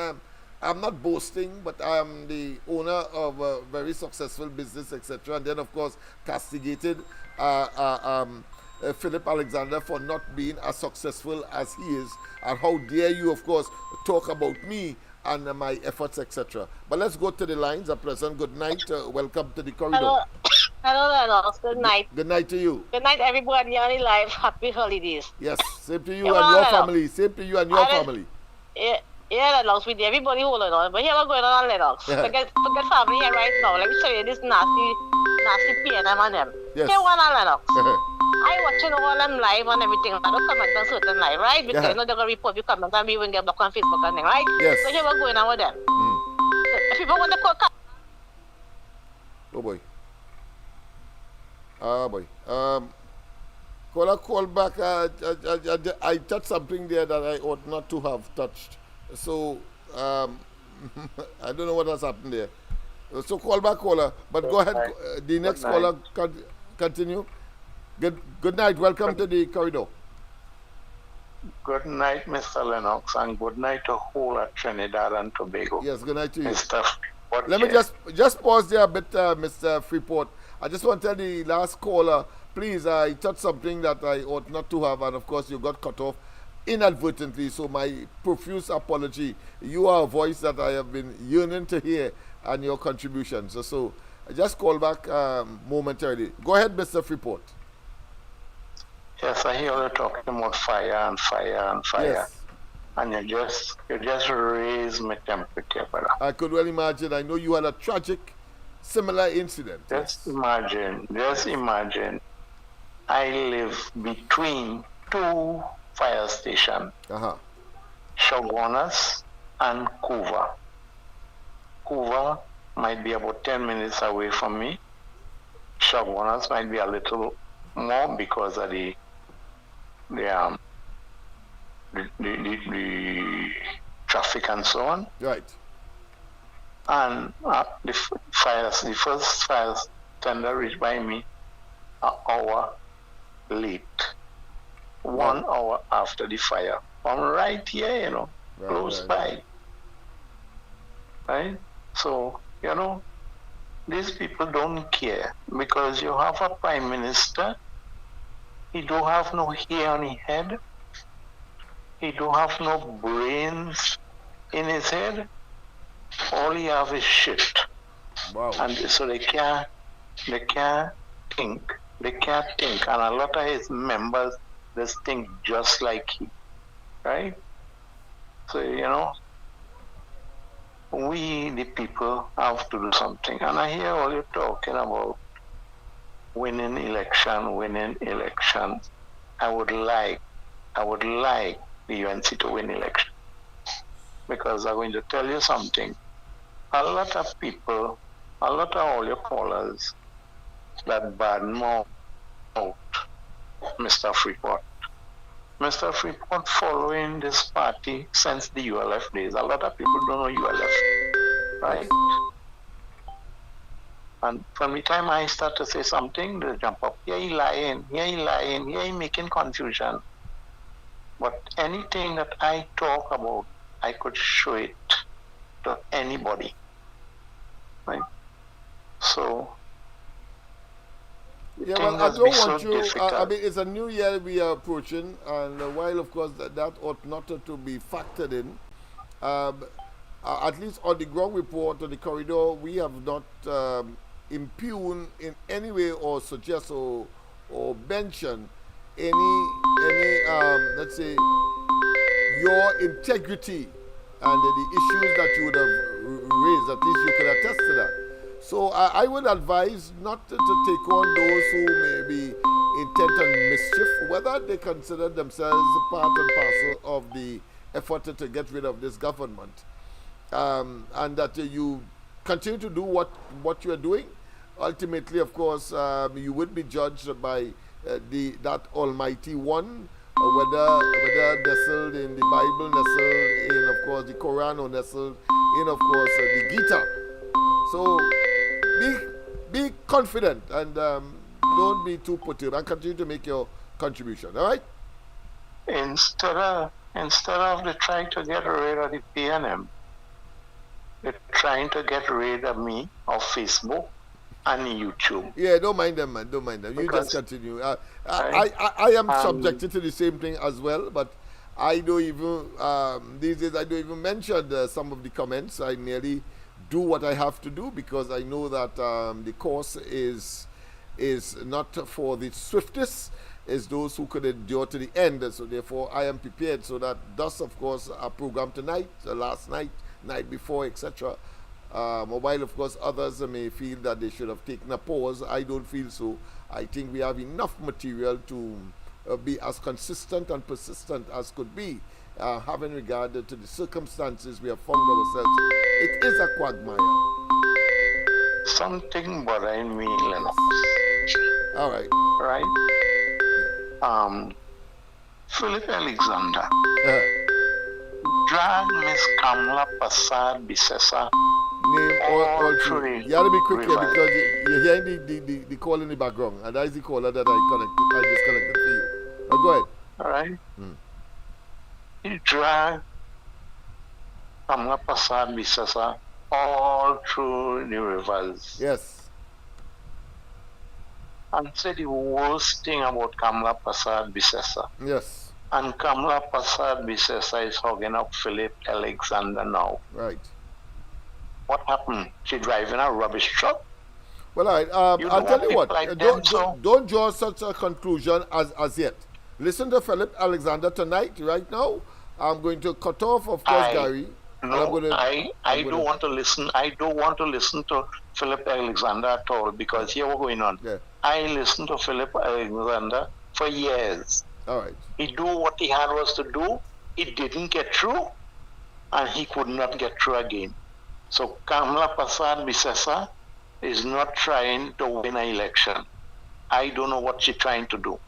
I'm not boasting, but I am the owner of a very successful business, etc. And then, of course, castigated Philip Alexander for not being as successful as he is. And how dare you, of course, talk about me and my efforts, etc. But let's go to the lines. A pleasant good night. Welcome to the corridor. Hello, Lennox. Good night. Good night to you. Good night, everybody on the live. Happy holidays. Yes, same to you and your family. Same to you and your family. Yeah, Lennox, with everybody holding on. But here what's going on, Lennox. Forget family here right now. Let me show you this nasty PNM on them. Yes. Here one on Lennox. I watching all them live and everything. I don't comment on certain live, right? Because you know they're going to report you comment on me when they're blocked on Facebook and thing, right? Yes. So here what's going on with them. If people want to call... Oh boy. Ah boy. Caller, call back. I touched something there that I ought not to have touched. So, I don't know what has happened there. So, call back, caller. But go ahead. The next caller, continue. Good night. Welcome to the corridor. Good night, Mr. Lennox, and good night to whole of Trinidad and Tobago. Yes, good night to you. Mr. Let me just pause there a bit, Mr. Freeport. I just want to tell the last caller, please, I touched something that I ought not to have, and of course you got cut off inadvertently, so my profuse apology. You are a voice that I have been yearning to hear and your contributions. So I just call back momentarily. Go ahead, Mr. Freeport. Yes, I hear you talking about fire and fire and fire. Yes. And you just raise my temperature, brother. I could well imagine. I know you had a tragic, similar incident. Just imagine. I live between two fire stations, Shogunas and Kuva. Kuva might be about 10 minutes away from me. Shogunas might be a little more because of the traffic and so on. Right. And the first fires tender reached by me an hour late. 1 hour after the fire. I'm right here, close by. Right? So, these people don't care because you have a prime minister. He don't have no hair on his head. He don't have no brains in his head. All he have is shit. Wow. And so they can't think. They can't think. And a lot of his members just think just like he. Right? So, we the people have to do something. And I hear all you talking about winning election. I would like the UNC to win election. Because I'm going to tell you something. A lot of people, a lot of all your callers that badmouth out Mr. Freeport. Mr. Freeport following this party since the ULF days. A lot of people don't know ULF, right? And from the time I start to say something, they jump up. Here he lying, here he making confusion. But anything that I talk about, I could show it to anybody. Right? So, yeah, well, I don't want you. I mean, it's a new year we are approaching, and while, of course, that ought not to be factored in, at least on the ground report, on the corridor, we have not impugned in any way or suggest or mention any let's say, your integrity and the issues that you would have raised. At least you could attest to that. So I would advise not to take on those who may be intent on mischief, whether they consider themselves part and parcel of the effort to get rid of this government, and that you continue to do what you are doing. Ultimately, of course, you would be judged by that Almighty One, whether nestled in the Bible, nestled in, of course, the Quran, or nestled in, of course, the Gita. So be confident and don't be too perturbed, and continue to make your contribution. All right? Instead of they trying to get rid of the PNM, they're trying to get rid of me of Facebook and YouTube. Yeah, don't mind them, man. Don't mind them. You just continue. I am subjected to the same thing as well, but I don't even these days I don't even mention some of the comments. I merely do what I have to do because I know that the course is not for the swiftest, is those who could endure to the end. So therefore I am prepared. So that thus, of course, our program tonight, last night, night before, etc. While of course others may feel that they should have taken a pause, I don't feel so. I think we have enough material to be as consistent and persistent as could be, having regard to the circumstances we have found ourselves. It is a quagmire. Something bothering me, Lennox. All right. Right? Philip Alexander drag Miss Kamla Prasad Bisesa Name all through you have to be quick here rivers. because you're hearing the call in the background, and that is the caller that I disconnected for you. Go ahead. All right. He dragged Kamla Prasad Bisesa all through the rivers. Yes. And said the worst thing about Kamla Prasad Bisesa. Yes. And Kamla Prasad Bisesa is hugging up Philip Alexander now. Right. What happened? She driving a rubbish truck? Well, all right. I'll tell you what. Don't draw such a conclusion as yet. Listen to Philip Alexander tonight, right now. I'm going to cut off, of course, Gary. No, I don't want to listen. I don't want to listen to Philip Alexander at all because here what's going on. Yeah. I listened to Philip Alexander for years. All right. He do what he had was to do. He didn't get through, and he could not get through again. So Kamla Prasad Bisesa is not trying to win an election. I don't know what she's trying to do.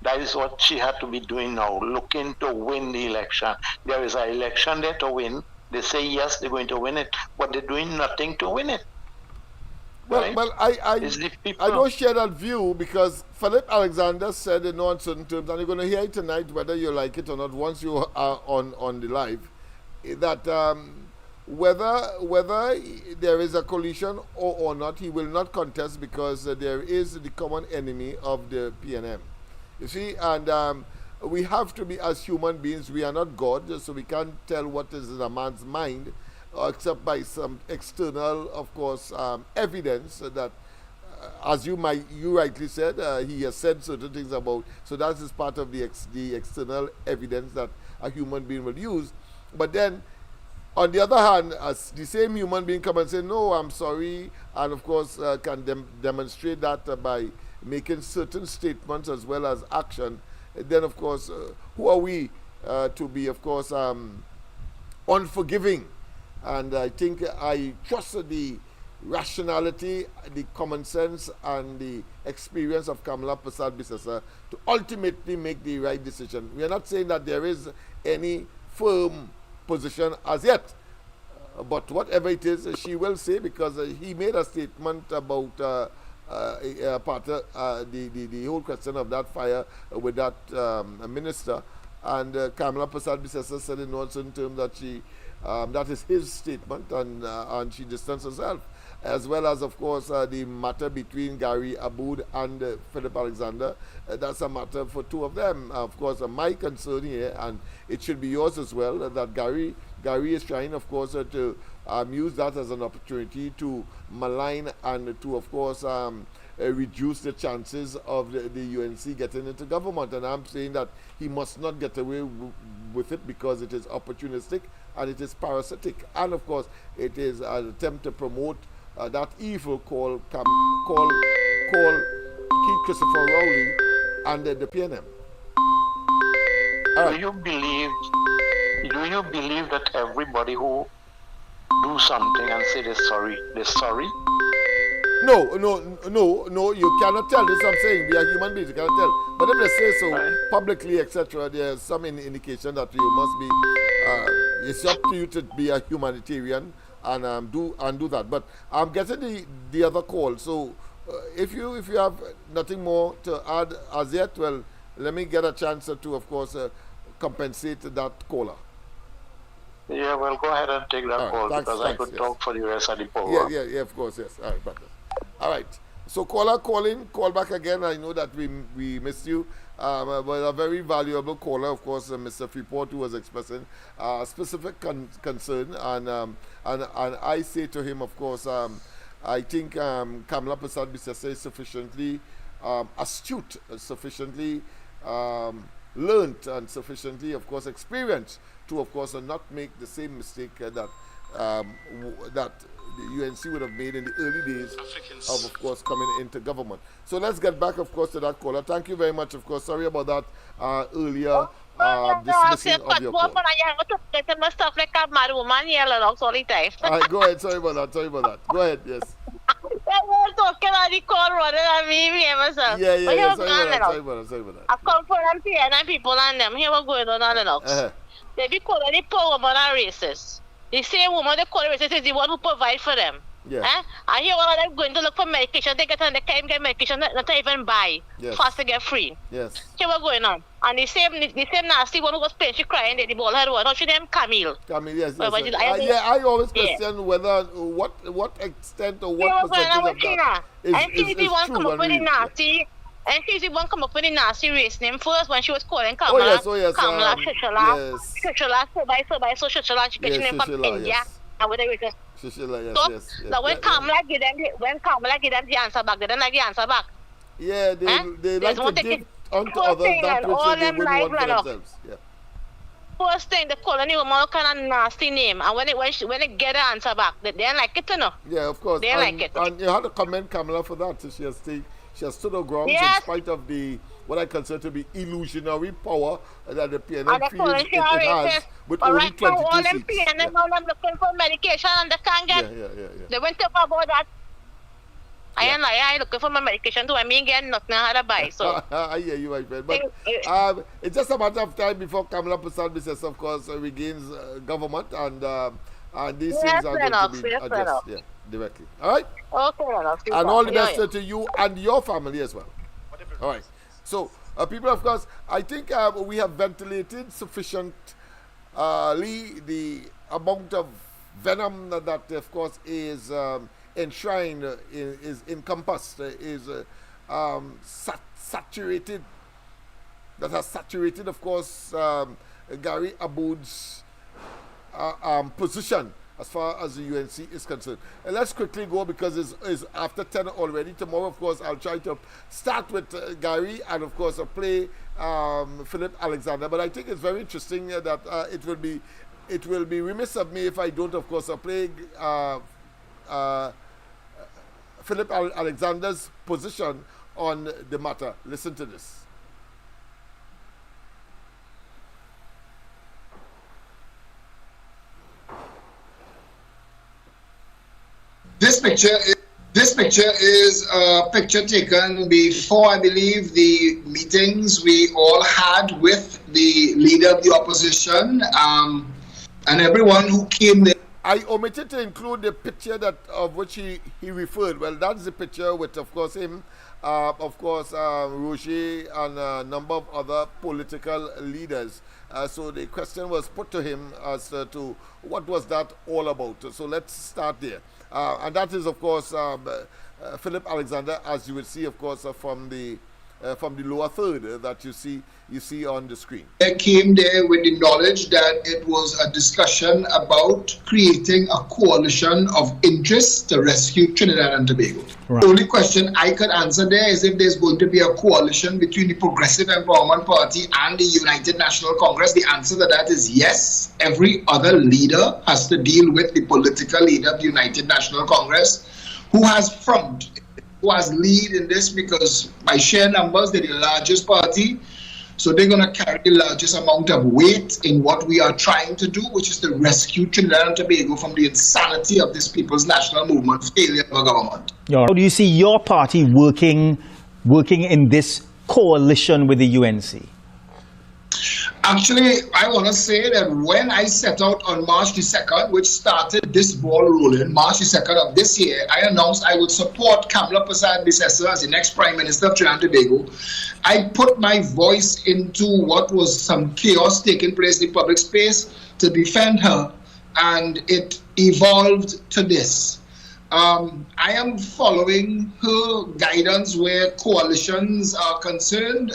That is what she had to be doing now, looking to win the election. There is an election there to win. They say yes, they're going to win it, but they're doing nothing to win it. Well, right? well, I don't share that view because Philip Alexander said in no uncertain terms, and you're going to hear it tonight, whether you like it or not, once you are on the live, that whether there is a coalition or not, he will not contest because there is the common enemy of the PNM. You see, and we have to be, as human beings, we are not God, so we can't tell what is in a man's mind, except by some external, of course, evidence that, as you rightly said, he has said certain things about. So that is part of the external evidence that a human being will use. But then, on the other hand, as the same human being come and say, no, I'm sorry, and of course can demonstrate that by making certain statements as well as action, then of course, who are we to be, of course, unforgiving? And I think I trust the rationality, the common sense, and the experience of Kamla Prasad Bisesa to ultimately make the right decision. We are not saying that there is any firm position as yet, but whatever it is, she will say, because he made a statement about part of the whole question of that fire with that minister, and Kamla Prasad Bisesa said in no certain terms that she that is his statement, and she distanced herself, as well as of course the matter between Gary Aboud and Philip Alexander. That's a matter for two of them. Of course, my concern here, and it should be yours as well, that Gary is trying, of course, to use that as an opportunity to malign and to, of course, reduce the chances of the UNC getting into government. And I'm saying that he must not get away with it because it is opportunistic and it is parasitic. And of course, it is an attempt to promote that evil called Keith Christopher Rowley and the PNM. Do you believe that everybody who do something and say they're sorry? No, you cannot tell. This I'm saying. We are human beings, you cannot tell. But if they say so publicly, etc., there's some indication that you must be, it's up to you to be a humanitarian and do that. But I'm getting the other call. So if you have nothing more to add as yet, well, let me get a chance to, of course, compensate that caller. Yeah, well, go ahead and take that call, because I could talk for the rest of the program. Yeah, of course, yes. All right, brother. All right. So caller, call back again. I know that we missed you. But a very valuable caller, of course, Mr. Freeport, who was expressing specific concern, and I say to him, of course, I think Kamla Prasad Bisesa is sufficiently astute, sufficiently learned, and sufficiently, of course, experienced to, of course, not make the same mistake that the UNC would have made in the early days of course, coming into government. So let's get back, of course, to that caller. Thank you very much, of course. Sorry about that earlier dismissing of your call. All right, go ahead. Sorry about that. Go ahead, yes. was talking on the call rather than me myself. Yeah. Sorry about that. I come from them PNI people and them. Here what going on Lennox. They be calling the poor woman a racist. The same woman they call a racist is the one who provide for them. Yeah. And here one of them going to look for medication. They can't get medication, not even buy. Yes. Fast to get free. Yes. Here what going on. And the same nasty one who was playing, she crying, the ball her one. How she name Camille? Camille, yes. I always question whether what extent or what percentage of that is the one true come up with the nasty. And she's the one come up with the nasty race name first when she was calling Kamala. Kamala Shishila. Shishila, so Shishila, she came from India. And with the race. Shishila, yes. So when Kamala give them the answer back, they don't like the answer back. Yeah, they like to give unto others that which they wouldn't want for themselves. Yeah. First thing, they call any woman kind of nasty name, and when they get the answer back, they don't like it, you know. Yeah, of course. They like it. And you have to commend Kamala for that. So she has stood her ground in spite of the what I consider to be illusionary power that the PNM feels it has with only 22 all them seats. PNM, all them looking for medication and they can't get. Yeah. They went to about that. I looking for my medication too. I mean, getting nothing how to buy. So I hear you, my friend. But it's just a matter of time before Kamala Prasad, of course, regains government, and these things are going to be addressed directly. All right? Okay, and all the best to you and your family as well. All right. So, people, of course, I think we have ventilated sufficiently the amount of venom that, of course, is enshrined, is encompassed, is saturated, that has saturated, of course, Gary Aboud's position as far as the UNC is concerned. And let's quickly go because it's after 10 already. Tomorrow, of course, I'll try to start with Gary and, of course, play Philip Alexander. But I think it's very interesting that it will be remiss of me if I don't, of course, play Philip Alexander's position on the matter. Listen to this. This picture is a picture taken before, I believe, the meetings we all had with the leader of the opposition and everyone who came there. I omitted to include the picture of which he referred. Well, that's the picture with, of course, him, Roger, and a number of other political leaders. So the question was put to him as to what was that all about. So let's start there. And that is, of course, Philip Alexander, as you will see, of course, from the lower third that you see on the screen. I came there with the knowledge that it was a discussion about creating a coalition of interests to rescue Trinidad and Tobago. Right. The only question I could answer there is if there's going to be a coalition between the Progressive Empowerment Party and the United National Congress. The answer to that is yes. Every other leader has to deal with the political leader of the United National Congress, who has lead in this because by sheer numbers they're the largest party, so they're going to carry the largest amount of weight in what we are trying to do, which is to rescue Trinidad and Tobago from the insanity of this People's National Movement failure of a government. How do you see your party working in this coalition with the UNC? Actually, I want to say that when I set out on March the 2nd, which started this ball rolling, March the 2nd of this year, I announced I would support Kamala Prasad-Bissessar as the next Prime Minister of Trinidad and Tobago. I put my voice into what was some chaos taking place in the public space to defend her, and it evolved to this. I am following her guidance where coalitions are concerned.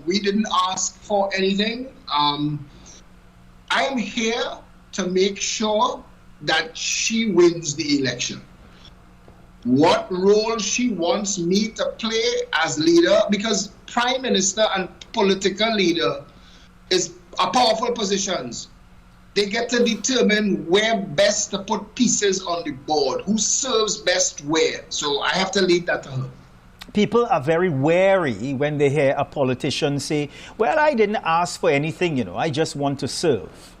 We didn't ask for anything. I am here to make sure that she wins the election. What role she wants me to play as leader, because Prime Minister and political leader are powerful positions. They get to determine where best to put pieces on the board, who serves best where. So I have to leave that to her. People are very wary when they hear a politician say, well, I didn't ask for anything, I just want to serve.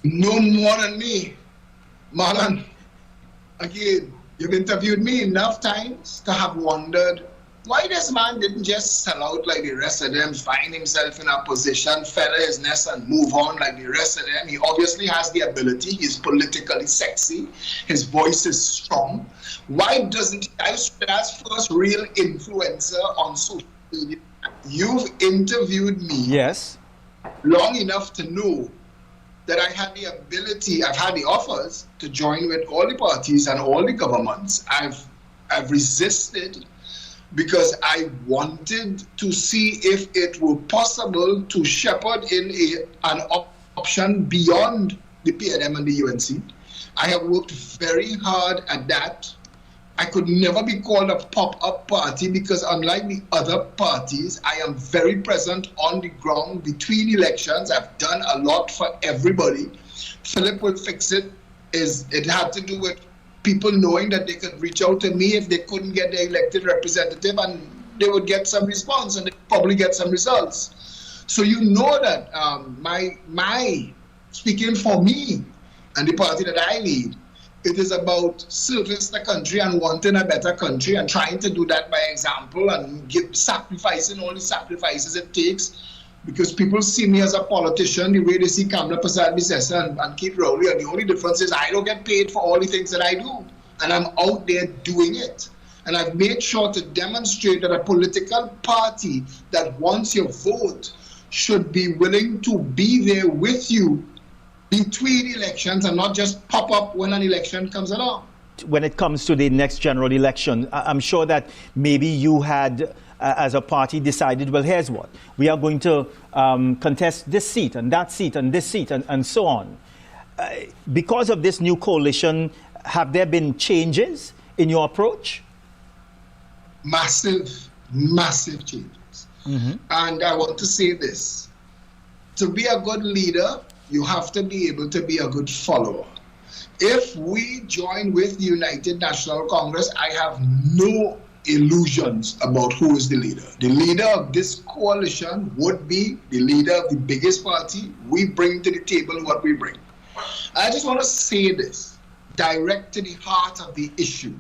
No more than me, Marlon. again, you've interviewed me enough times to have wondered why this man didn't just sell out like the rest of them, find himself in a position, feather his nest and move on like the rest of them. He obviously has the ability. He's politically sexy. His voice is strong. Why doesn't he? That's first real influencer on social media. You've interviewed me long enough to know that I had the ability, I've had the offers to join with all the parties and all the governments. I've resisted because I wanted to see if it were possible to shepherd in an option beyond the PNM and the UNC. I have worked very hard at that. I could never be called a pop-up party because unlike the other parties, I am very present on the ground between elections. I've done a lot for everybody. Philip would fix it. It had to do with people knowing that they could reach out to me if they couldn't get their elected representative, and they would get some response and they'd probably get some results. So you know that my speaking for me and the party that I lead, it is about service the country and wanting a better country and trying to do that by example and sacrificing all the sacrifices it takes, because people see me as a politician the way they see Kamla Persad-Bissessar and Keith Rowley, and the only difference is I don't get paid for all the things that I do, and I'm out there doing it. And I've made sure to demonstrate that a political party that wants your vote should be willing to be there with you between elections and not just pop up when an election comes along. When it comes to the next general election, I'm sure that maybe you had, as a party, decided, well, here's what. We are going to contest this seat and that seat and this seat and so on. Because of this new coalition, have there been changes in your approach? Massive changes. And I want to say this. To be a good leader, you have to be able to be a good follower. If we join with the United National Congress, I have no illusions about who is the leader. The leader of this coalition would be the leader of the biggest party. We bring to the table what we bring. I just want to say this, direct to the heart of the issue.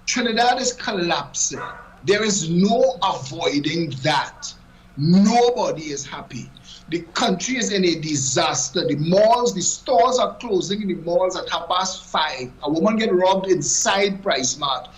Trinidad is collapsing. There is no avoiding that. Nobody is happy. The country is in a disaster. The malls, the stores are closing in the malls at 5:30. A woman get robbed inside Price Mart.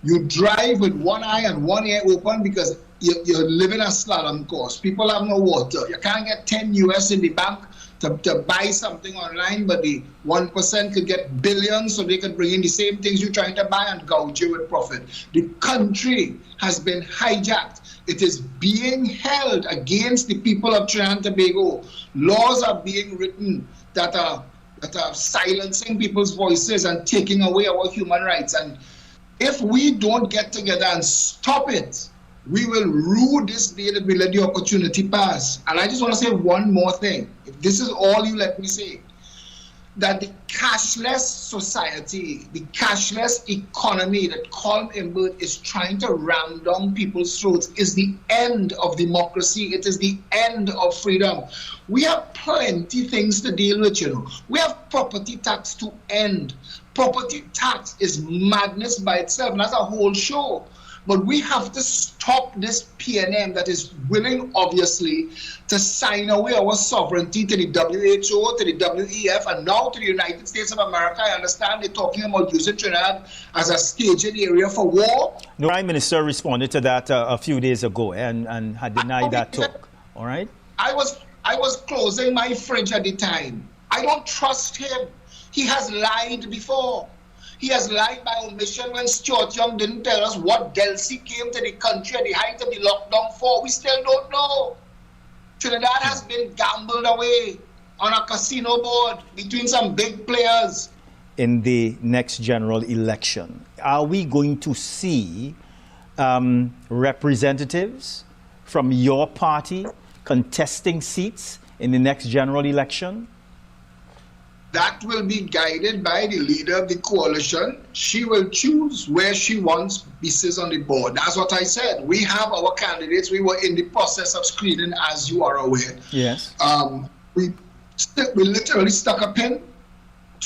You drive with one eye and one ear open because you're living a slalom course. People have no water. You can't get 10 US in the bank to buy something online, but the 1% could get billions, so they could bring in the same things you're trying to buy and gouge you with profit. The country has been hijacked. It is being held against the people of Trinidad and Tobago. Laws are being written that are silencing people's voices and taking away our human rights. And if we don't get together and stop it, we will rue this day that we let the opportunity pass. And I just want to say one more thing. If this is all you let me say, that the cashless society, the cashless economy that Colm Imbert is trying to ram down people's throats is the end of democracy. It is the end of freedom. We have plenty things to deal with, you know. We have property tax to end. Property tax is madness by itself, and that's a whole show. But we have to stop this PNM that is willing, obviously, to sign away our sovereignty to the WHO, to the WEF, and now to the United States of America. I understand they're talking about using Trinidad as a staging area for war. The Prime Minister responded to that a few days ago and had denied that talk. All right? I was closing my fridge at the time. I don't trust him. He has lied before. He has lied by omission when Stuart Young didn't tell us what Delcy came to the country at the height of the lockdown for. We still don't know. Trinidad has been gambled away on a casino board between some big players. In the next general election, are we going to see representatives from your party contesting seats in the next general election? That will be guided by the leader of the coalition. She will choose where she wants pieces on the board. That's what I said. We have our candidates. We were in the process of screening, as you are aware. Yes. We literally stuck a pin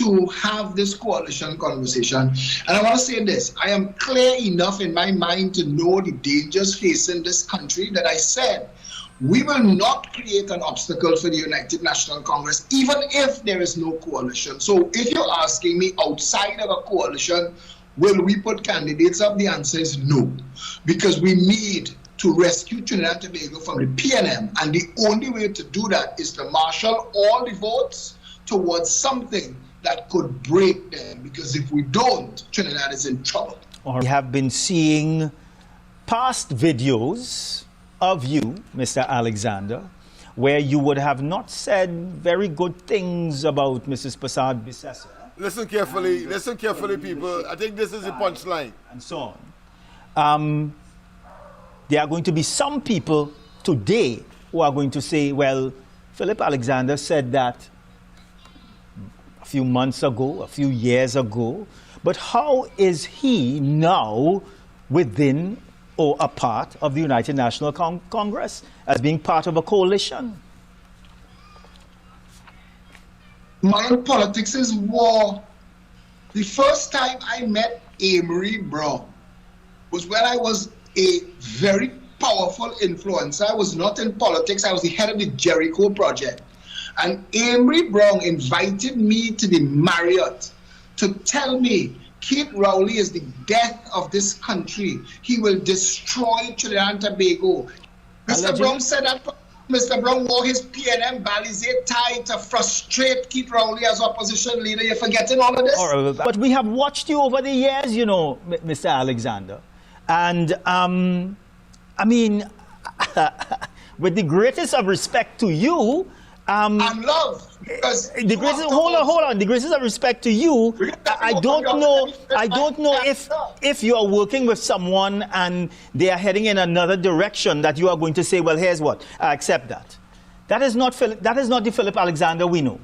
to have this coalition conversation. And I want to say this, I am clear enough in my mind to know the dangers facing this country that I said, we will not create an obstacle for the United National Congress, even if there is no coalition. So if you're asking me outside of a coalition, will we put candidates up? The answer is no, because we need to rescue Trinidad and Tobago from the PNM, and the only way to do that is to marshal all the votes towards something that could break them, because if we don't, Trinidad is in trouble. We have been seeing past videos of you, Mr. Alexander, where you would have not said very good things about Mrs. Prasad Bissessa. Listen carefully, people. I think this is the punchline. And so on. There are going to be some people today who are going to say, well, Philip Alexander said that a few months ago, a few years ago, but how is he now within or a part of the United National Congress as being part of a coalition? Man, politics is war. The first time I met Amory Brown was when I was a very powerful influencer. I was not in politics. I was the head of the Jericho Project. And Amory Brown invited me to the Marriott to tell me Keith Rowley is the death of this country. He will destroy Trinidad and Tobago. Mr. Brown said that Mr. Brown wore his PNM Balizé tie to frustrate Keith Rowley as opposition leader. You're forgetting all of this? But we have watched you over the years, you know, Mr. Alexander. And, I mean, with the greatest of respect to you, and love. The greatest, hold on. The greatest of respect to you. I don't know if you are working with someone and they are heading in another direction that you are going to say, well, here's what, I accept that. That is not the Philip Alexander we know.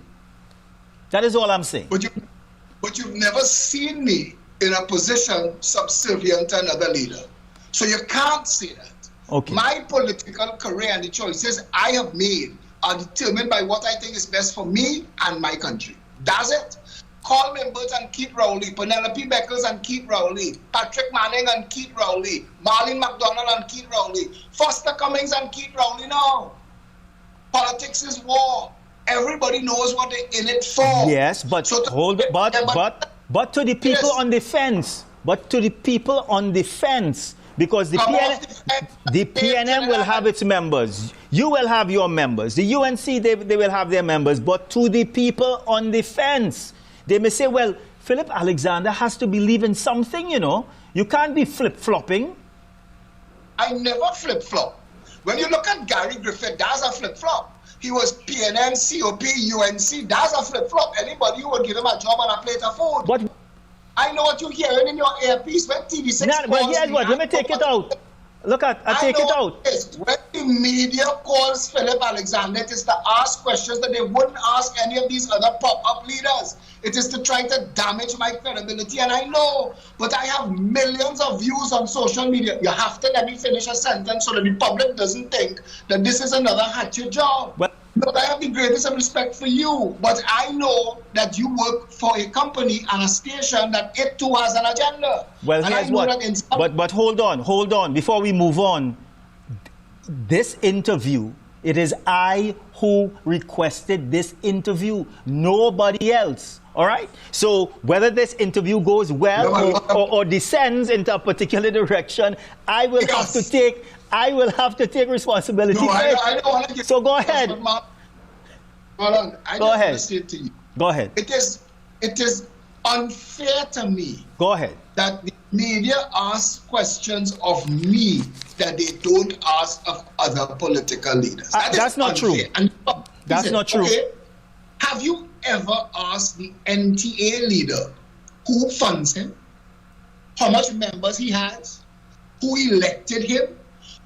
That is all I'm saying. But you've never seen me in a position subservient to another leader. So you can't say that. Okay. My political career and the choices I have made are determined by what I think is best for me and my country. That's it. Carl Members and Keith Rowley, Penelope Beckles and Keith Rowley, Patrick Manning and Keith Rowley, Marlene McDonald and Keith Rowley, Foster Cummings and Keith Rowley now. Politics is war. Everybody knows what they're in it for. Yes, but so but to the people on the fence. But to the people on the fence. Because the PNM will have its members. You will have your members. The UNC, they will have their members. But to the people on the fence, they may say, well, Philip Alexander has to believe in something, you know. You can't be flip-flopping. I never flip-flop. When you look at Gary Griffith, that's a flip-flop. He was PNM, COP, UNC, that's a flip-flop. Anybody who would give him a job and a plate of food. But I know what you're hearing in your earpiece when TV6 but here's what, let me take it out. Look at, I take it out. When the media calls Philip Alexander, it is to ask questions that they wouldn't ask any of these other pop-up leaders. It is to try to damage my credibility, and I know, but I have millions of views on social media. You have to let me finish a sentence so that the public doesn't think that this is another hatchet job. But I have the greatest of respect for you. But I know that you work for a company and a station that it too has an agenda. Well, and here's what. But hold on. Before we move on, this interview, it is I who requested this interview, nobody else. All right? So whether this interview goes well or descends into a particular direction, I will have to take responsibility. No, I don't want to get so go ahead. Hold on. I go ahead. Want to say to you. Go ahead. It is unfair to me. Go ahead. That the media asks questions of me that they don't ask of other political leaders. That's not true. That's not true. Okay, have you ever asked the NTA leader who funds him, how much members he has, who elected him?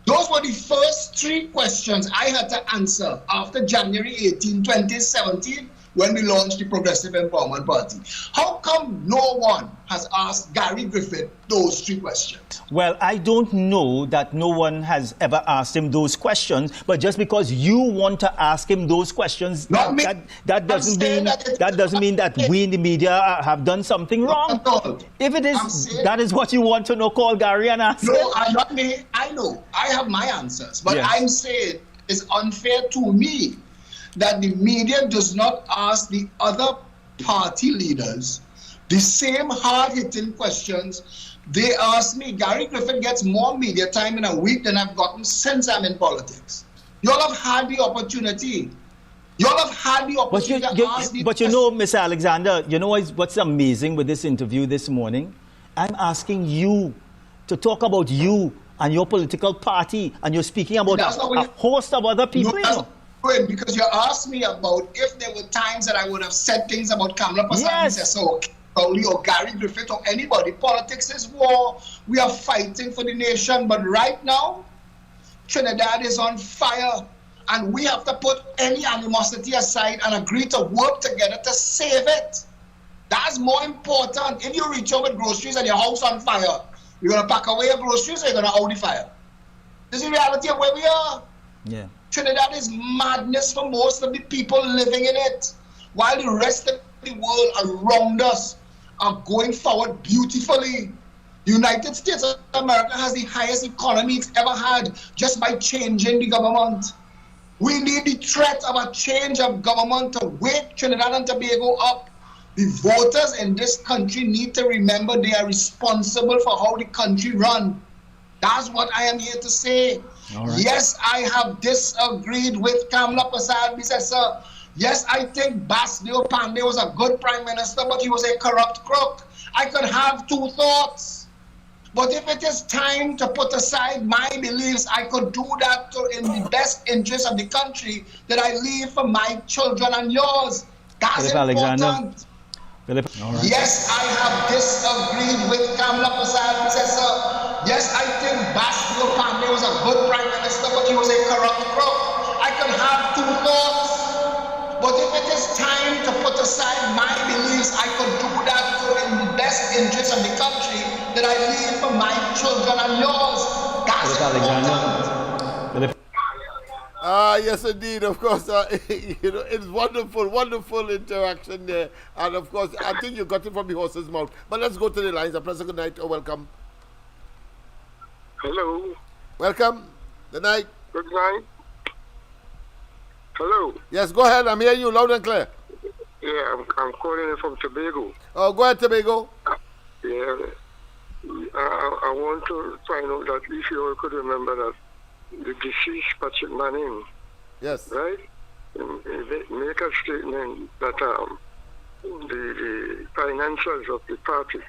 Those were the first three questions I had to answer after January 18, 2017, when we launched the Progressive Empowerment Party. How come no one has asked Gary Griffith those 3 questions? Well, I don't know that no one has ever asked him those questions, but just because you want to ask him those questions, that doesn't mean that we in the media have done something wrong. If it is, that is what you want to know, call Gary and ask him. No, not me. I know. I have my answers. But I'm saying it's unfair to me that the media does not ask the other party leaders the same hard-hitting questions they ask me. Gary Griffith gets more media time in a week than I've gotten since I'm in politics. You all have had the opportunity. You all have had the opportunity to ask the But you know, Mr. Alexander, you know what's amazing with this interview this morning? I'm asking you to talk about you and your political party, and you're speaking about a host of other people. Because you asked me about if there were times that I would have said things about Kamala Pasani or Gary Griffith or anybody. Politics is war. We are fighting for the nation. But right now, Trinidad is on fire. And we have to put any animosity aside and agree to work together to save it. That's more important. If you reach out with groceries and your house on fire, you're going to pack away your groceries or you're going to out the fire. This is the reality of where we are. Yeah. Trinidad is madness for most of the people living in it, while the rest of the world around us are going forward beautifully. The United States of America has the highest economy it's ever had just by changing the government. We need the threat of a change of government to wake Trinidad and Tobago up. The voters in this country need to remember they are responsible for how the country runs. That's what I am here to say. Right. Yes, I have disagreed with Kamala Persad-Bissessar. Yes, I think Basdeo Pandey was a good prime minister, but he was a corrupt crook. I could have 2 thoughts. But if it is time to put aside my beliefs, I could do that in the best interest of the country that I leave for my children and yours. That's important. Yes, I have disagreed with Kamala Persad-Bissessar. Yes, I think Basdeo Pandey was a good prime minister, but he was a corrupt crook. I could have 2 thoughts. But if it is time to put aside my beliefs, I could do that in the best interest of the country that I leave for my children and yours. That's important. Yes, indeed. Of course, you know, it's wonderful interaction there. And of course, I think you got it from the horse's mouth. But let's go to the lines. A pleasant good night or welcome. Hello. Welcome. Good night. Good night. Hello. Yes, go ahead. I'm hearing you loud and clear. Yeah, I'm calling in from Tobago. Oh, go ahead, Tobago. Yeah. I want to find out that if you all could remember that the deceased Patrick Manning, yes, right, make a statement that the financiers of the party,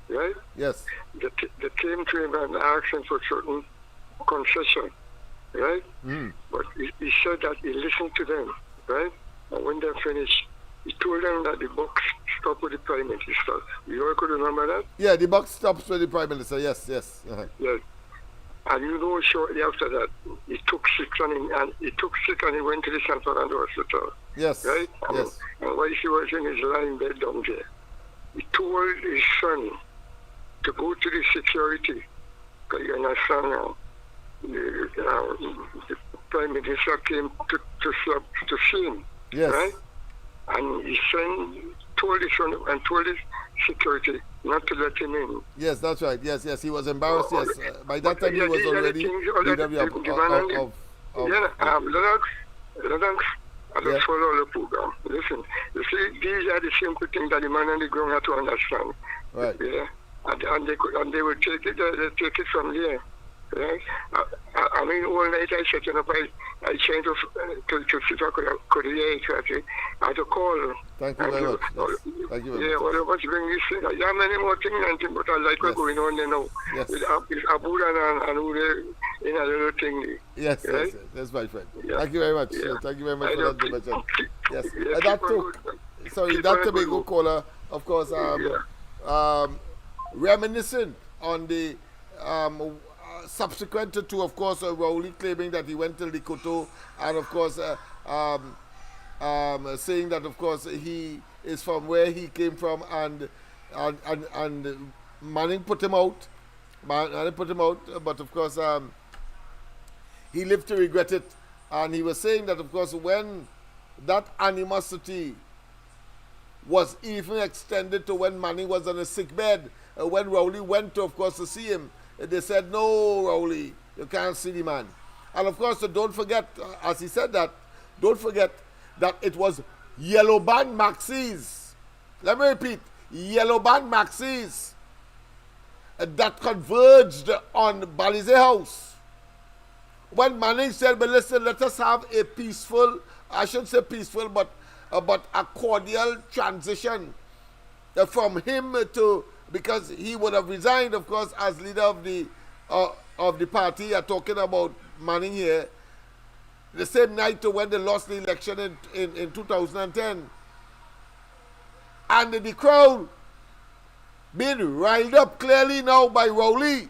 right, yes, they came to him and asked him for certain concession, right, but he said that he listened to them, right, and when they finished, he told them that the buck stopped with the Prime Minister. You all could remember that? Yeah, the buck stops with the Prime Minister, yes. Yes. And you know, shortly after that, he took sick and he went to the San Fernando Hospital. Yes. Right? Yes. And while he was in his lying bed down there, he told his son to go to the security. Because you understand now, the Prime Minister came to see him. Yes. Right? And his son told his son and told his security not to let him in. Yes, that's right. Yes, he was embarrassed. Yes, by that time he was already Lennox, I don't follow the program. Listen, you see, these are the simple things that the man on the ground have to understand. Right. Yeah, and they will take it. They take it from there. Right? I mean, all night I set up. I tried to see if I could hear it. I had to call. Thank you very much. Yes. Thank you very much. Yeah, what I was bringing this thing. There are many more things, but I like what's going on there now. Yes. With Abu and Ure in a little thing. Yes, right? Yes, that's my friend. Yeah. Thank you very much. Yeah. Thank you very much for that information. Yes. That too. Sorry, that Tobago caller, of course, reminiscent on the subsequent to, of course, Rowley claiming that he went to Likoto, and of course, saying that, of course, he is from where he came from, and Manning put him out. Manning put him out, but of course, he lived to regret it. And he was saying that, of course, when that animosity was even extended to when Manning was on a sick bed, when Rowley went to, of course, to see him, they said, no, Rowley, you can't see the man. And of course, don't forget, as he said that, don't forget that it was yellow band maxis. Let me repeat, yellow band maxis that converged on Balize House. When Manning said, but listen, let us have a peaceful, I shouldn't say peaceful, but a cordial transition from him to, because he would have resigned, of course, as leader of the party. I'm talking about Manning here. The same night to when they lost the election in 2010. And the crowd being riled up clearly now by Rowley.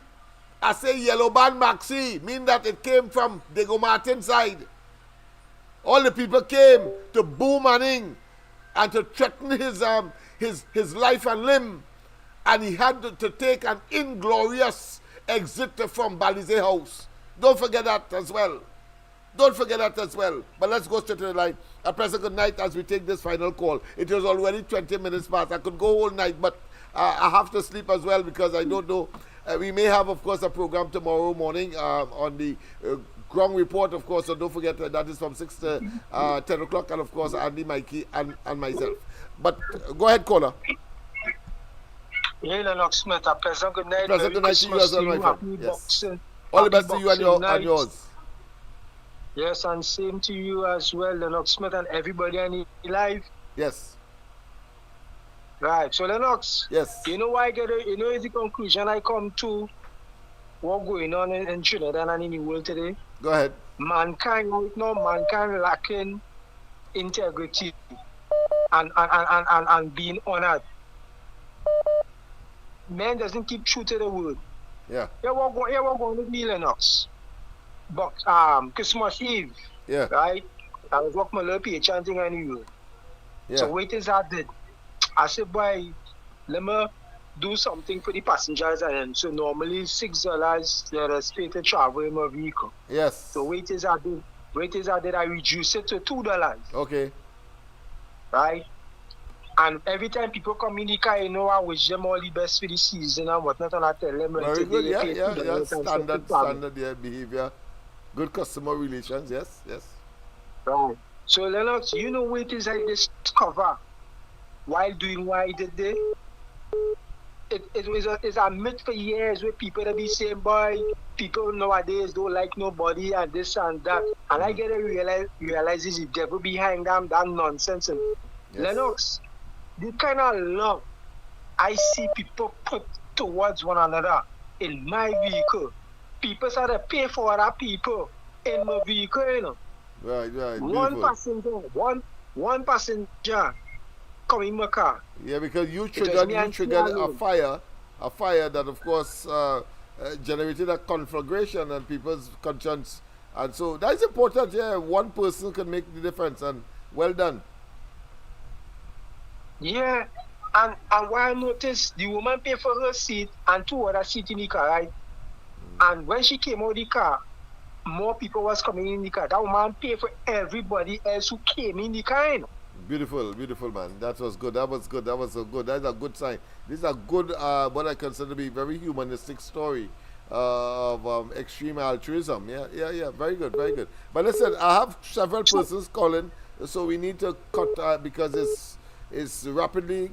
I say yellow band maxi, mean that it came from Diego Martin's side. All the people came to boo Manning and to threaten his life and limb. And he had to take an inglorious exit from Balize House. Don't forget that as well. Don't forget that as well. But let's go straight to the line. A pleasant good night as we take this final call. It was already 20 minutes past. I could go all night, but I have to sleep as well because I don't know. We may have, of course, a program tomorrow morning on the ground report, of course. So don't forget that is from 6 to 10 o'clock. And, of course, Andy, Mikey, and myself. But go ahead, caller. Hey, Lennox Smith. A pleasant good night. Pleasant good night to you as well, my friend. Yes. All the best to you and yours. Yes, and same to you as well, Lennox Smith, and everybody on the live. Yes. Right. So, Lennox. Yes. You know why I get it? You know, is the conclusion I come to what's going on in Trinidad and in the world today? Go ahead. Mankind right now, mankind lacking integrity and being honored. Man doesn't keep true to the word. Yeah. Here we're going to be, Lennox. But Christmas Eve. Yeah. Right? I was walking my little PH chanting on you. Yeah. So wait till I did. I said, boy, let me do something for the passengers. And so normally $6 let us pay to travel in my vehicle. Yes. So wait till I did, I reduced it to $2. Okay. Right? And every time people come in the car, you know, I wish them all the best for the season and whatnot, and I tell them, very good, yeah. Standard behavior. Good customer relations, yes. Right. So, Lennox, you know what it is I discover while doing what I did there? It's a myth for years where people that be saying, boy, people nowadays don't like nobody and this and that. And I get to realize is the devil behind them, that nonsense. And yes. Lennox, the kind of love I see people put towards one another in my vehicle. People start to pay for other people in my vehicle, you know. Right. One passenger come in my car. Yeah, because you triggered a fire that, of course, generated a conflagration and people's conscience. And so that's important, yeah. One person can make the difference, and well done. Yeah, and what I noticed, the woman paid for her seat and 2 other seats in the car, right? And when she came out of the car, more people was coming in the car. That woman paid for everybody else who came in the car, you know? Beautiful, man. That was good. That's a good sign. This is a good, what I consider to be very humanistic story of extreme altruism. Yeah. Very good. But listen, I have several persons calling, so we need to cut because it's rapidly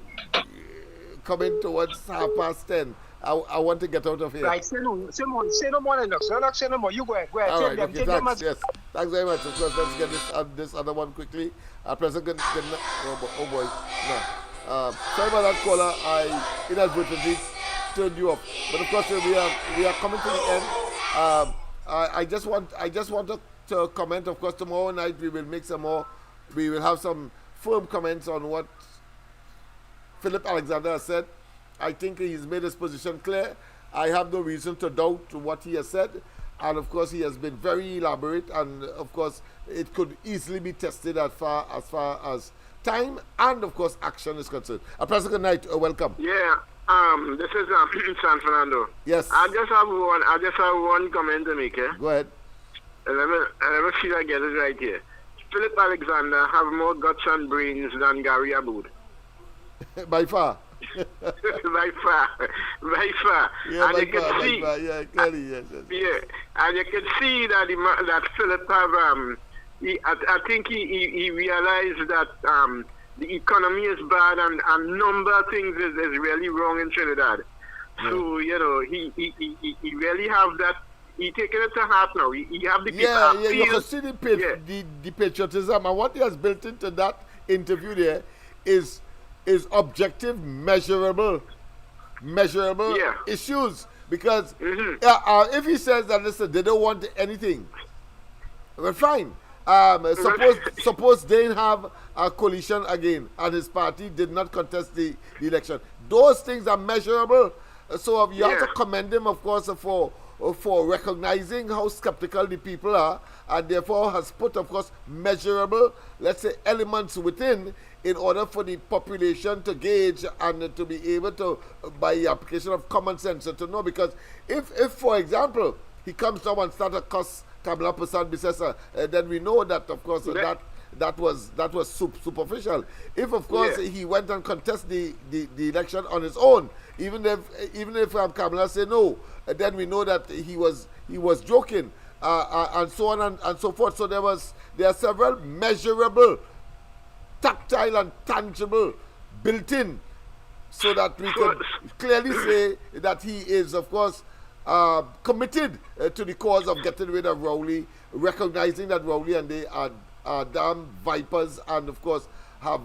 coming towards 10:30. I want to get out of here. Right, say no more, Lennox. Say no more. You go ahead. All right, okay, thanks. Yes, thanks very much. Of course, let's get this other one quickly. Present good night. Oh boy, no. Sorry about that, caller. I inadvertently turned you off. But of course, we are coming to the end. I just want to comment. Of course, tomorrow night we will make some more. We will have some firm comments on what Philip Alexander has said. I think he's made his position clear. I have no reason to doubt what he has said. and of course he has been very elaborate, and of course it could easily be tested as far as time and of course action is concerned. Professor, good night. Welcome. Yeah. This is San Fernando. Yes. I just have one comment to make. Go ahead. Let me see if I get it right here. Philip Alexander have more guts and brains than Gary Aboud. By far. By far. Yeah, and by you can far, see, yeah, clearly, yes. Yeah, and you can see that Philip have I think he realized that the economy is bad and number of things is really wrong in Trinidad. Yeah. So he really have that. He taking it to heart now. He have the people. You can see the patriotism, and what he has built into that interview there is objective, measurable issues. Because if he says that, listen, they don't want anything, well, fine. Suppose they have a coalition again, and his party did not contest the election. Those things are measurable. So you have to commend him, of course, for recognizing how skeptical the people are, and therefore has put, of course, measurable, let's say, elements within in order for the population to gauge and to be able to, by the application of common sense, to know. Because if for example, he comes now and starts to cuss Kamala Persad-Bissessar, then we know that, of course, that was superficial. If, of course, he went and contested the election on his own, even if Kamala say no, then we know that he was joking, and so on and so forth. So there are several measurable, tactile and tangible built-in, so that we can clearly say that he is, of course, committed to the cause of getting rid of Rowley, recognizing that Rowley and they are damn vipers, and of course have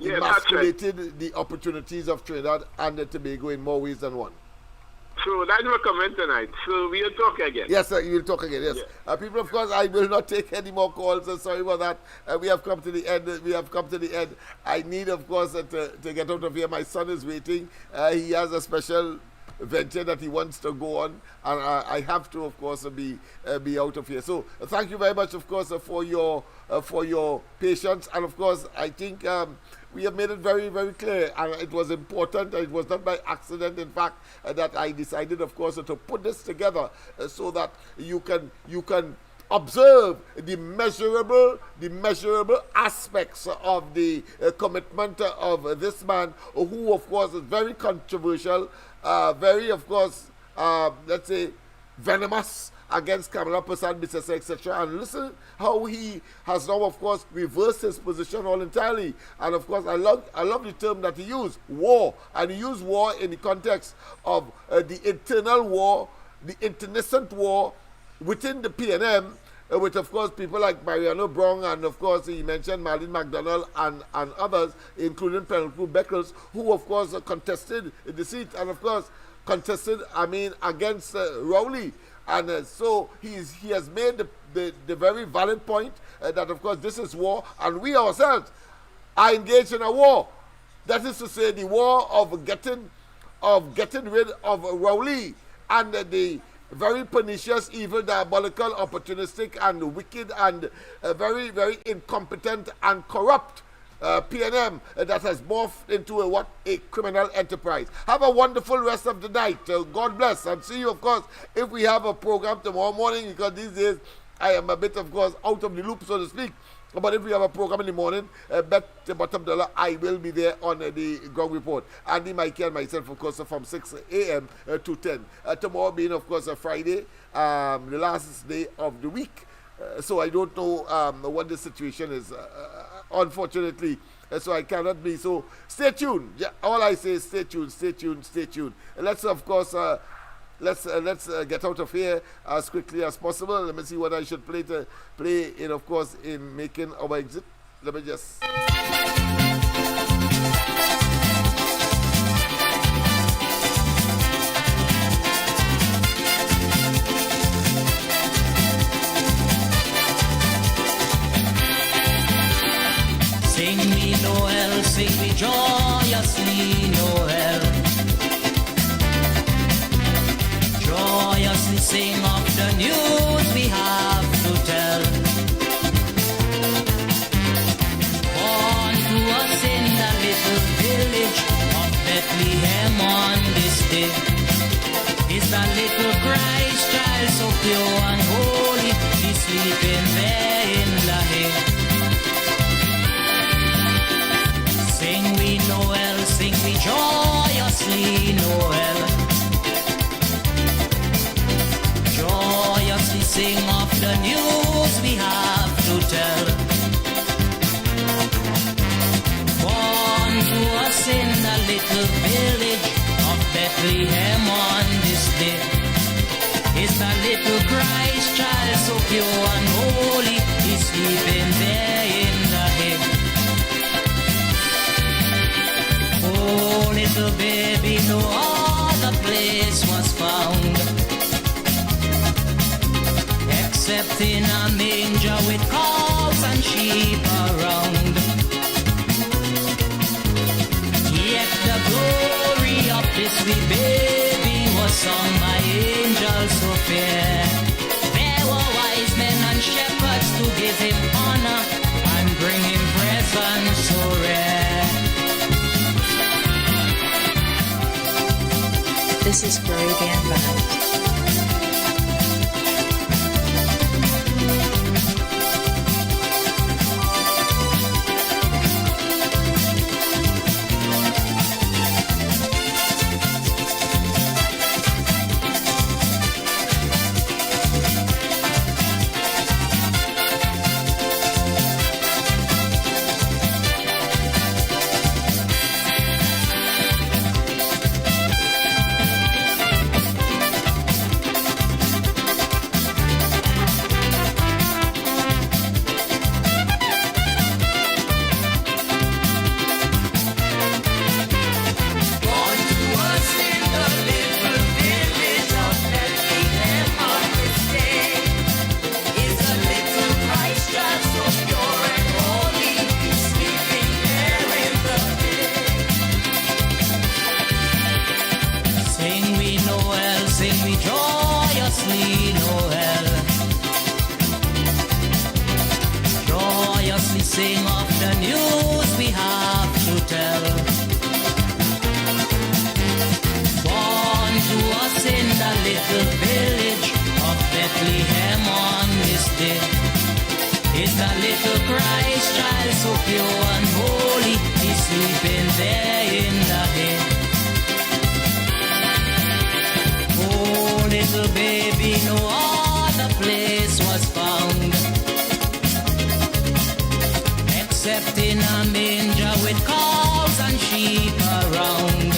emasculated the opportunities of Trinidad and Tobago in more ways than one. So that's my comment tonight. So we'll talk again. Yes, sir, you will talk again, yes. Yeah. People, of course, I will not take any more calls. Sorry about that. We have come to the end. I need, of course, to get out of here. My son is waiting. He has a special venture that he wants to go on, and I have to, of course, be out of here. So thank you very much, of course, for your patience, and of course I think we have made it very, very clear, and it was important. It was not by accident, in fact, that I decided, of course, to put this together so that you can observe the measurable aspects of the commitment of this man, who, of course, is very controversial, very, of course, let's say, venomous against Kamala Persad-Bissessar, etc. And listen how he has now, of course, reversed his position all entirely. And of course, I love the term that he used, war. And he used war in the context of the internal war, the internecine war within the PNM, with, of course, people like Mariano Brown, and of course he mentioned Marlene McDonald and others, including Penelope Beckles, who, of course, contested the seat, and of course contested, against Rowley. And so he has made the very valid point that, of course, this is war, and we ourselves are engaged in a war. That is to say, the war of getting rid of Rowley and the very pernicious, evil, diabolical, opportunistic, and wicked, and very, very incompetent and corrupt PNM that has morphed into a criminal enterprise. Have a wonderful rest of the night. God bless, and see you, of course, if we have a program tomorrow morning, because these days I am a bit, of course, out of the loop, so to speak. But if we have a program in the morning, bet the bottom dollar, I will be there on the ground report. Andy, Mikey, and myself, of course, from 6 a.m. to 10. Tomorrow being, of course, a Friday, the last day of the week. So I don't know what the situation is, unfortunately. So I cannot be. So stay tuned. Yeah, all I say is stay tuned, stay tuned, stay tuned. Let's, of course, let's get out of here as quickly as possible. Let me see what I should play in, of course, in making our exit. Let me just... Sing me Noel, sing me joyously Noel. Joyously sing of the news we have to tell. Born to us in the little village of Bethlehem on this day is the little Christ child, so pure and holy, he's sleeping there in the hay. Sing we Noel, sing we joyously Noel. Joyously sing of the news we have to tell. Born to us in the little village of Bethlehem on this day is the little Christ child, so pure and holy, he's sleeping there in the hay. Oh, little baby, no other place was found except in a manger with cows and sheep around. Yet the glory of this wee baby was sung by angels so fair. There were wise men and shepherds to give him honor and bring him presents so rare. This is Caribbean Vibes. Sing of the news we have to tell. Born to us in the little village of Bethlehem on this day is the little Christ child, so pure and holy, he's sleeping there in the hay. Oh, little baby, no other place was found except in a manger with cows and sheep around.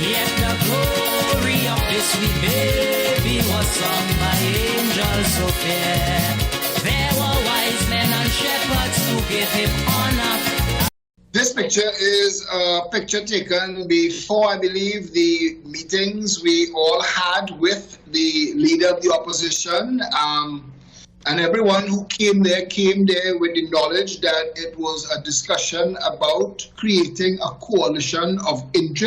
Yet the glory of this wee baby was sung by angels so fair. There were wise men and shepherds to give him honor. This picture is a picture taken before, I believe, the meetings we all had with the leader of the opposition. And everyone who came there with the knowledge that it was a discussion about creating a coalition of interest.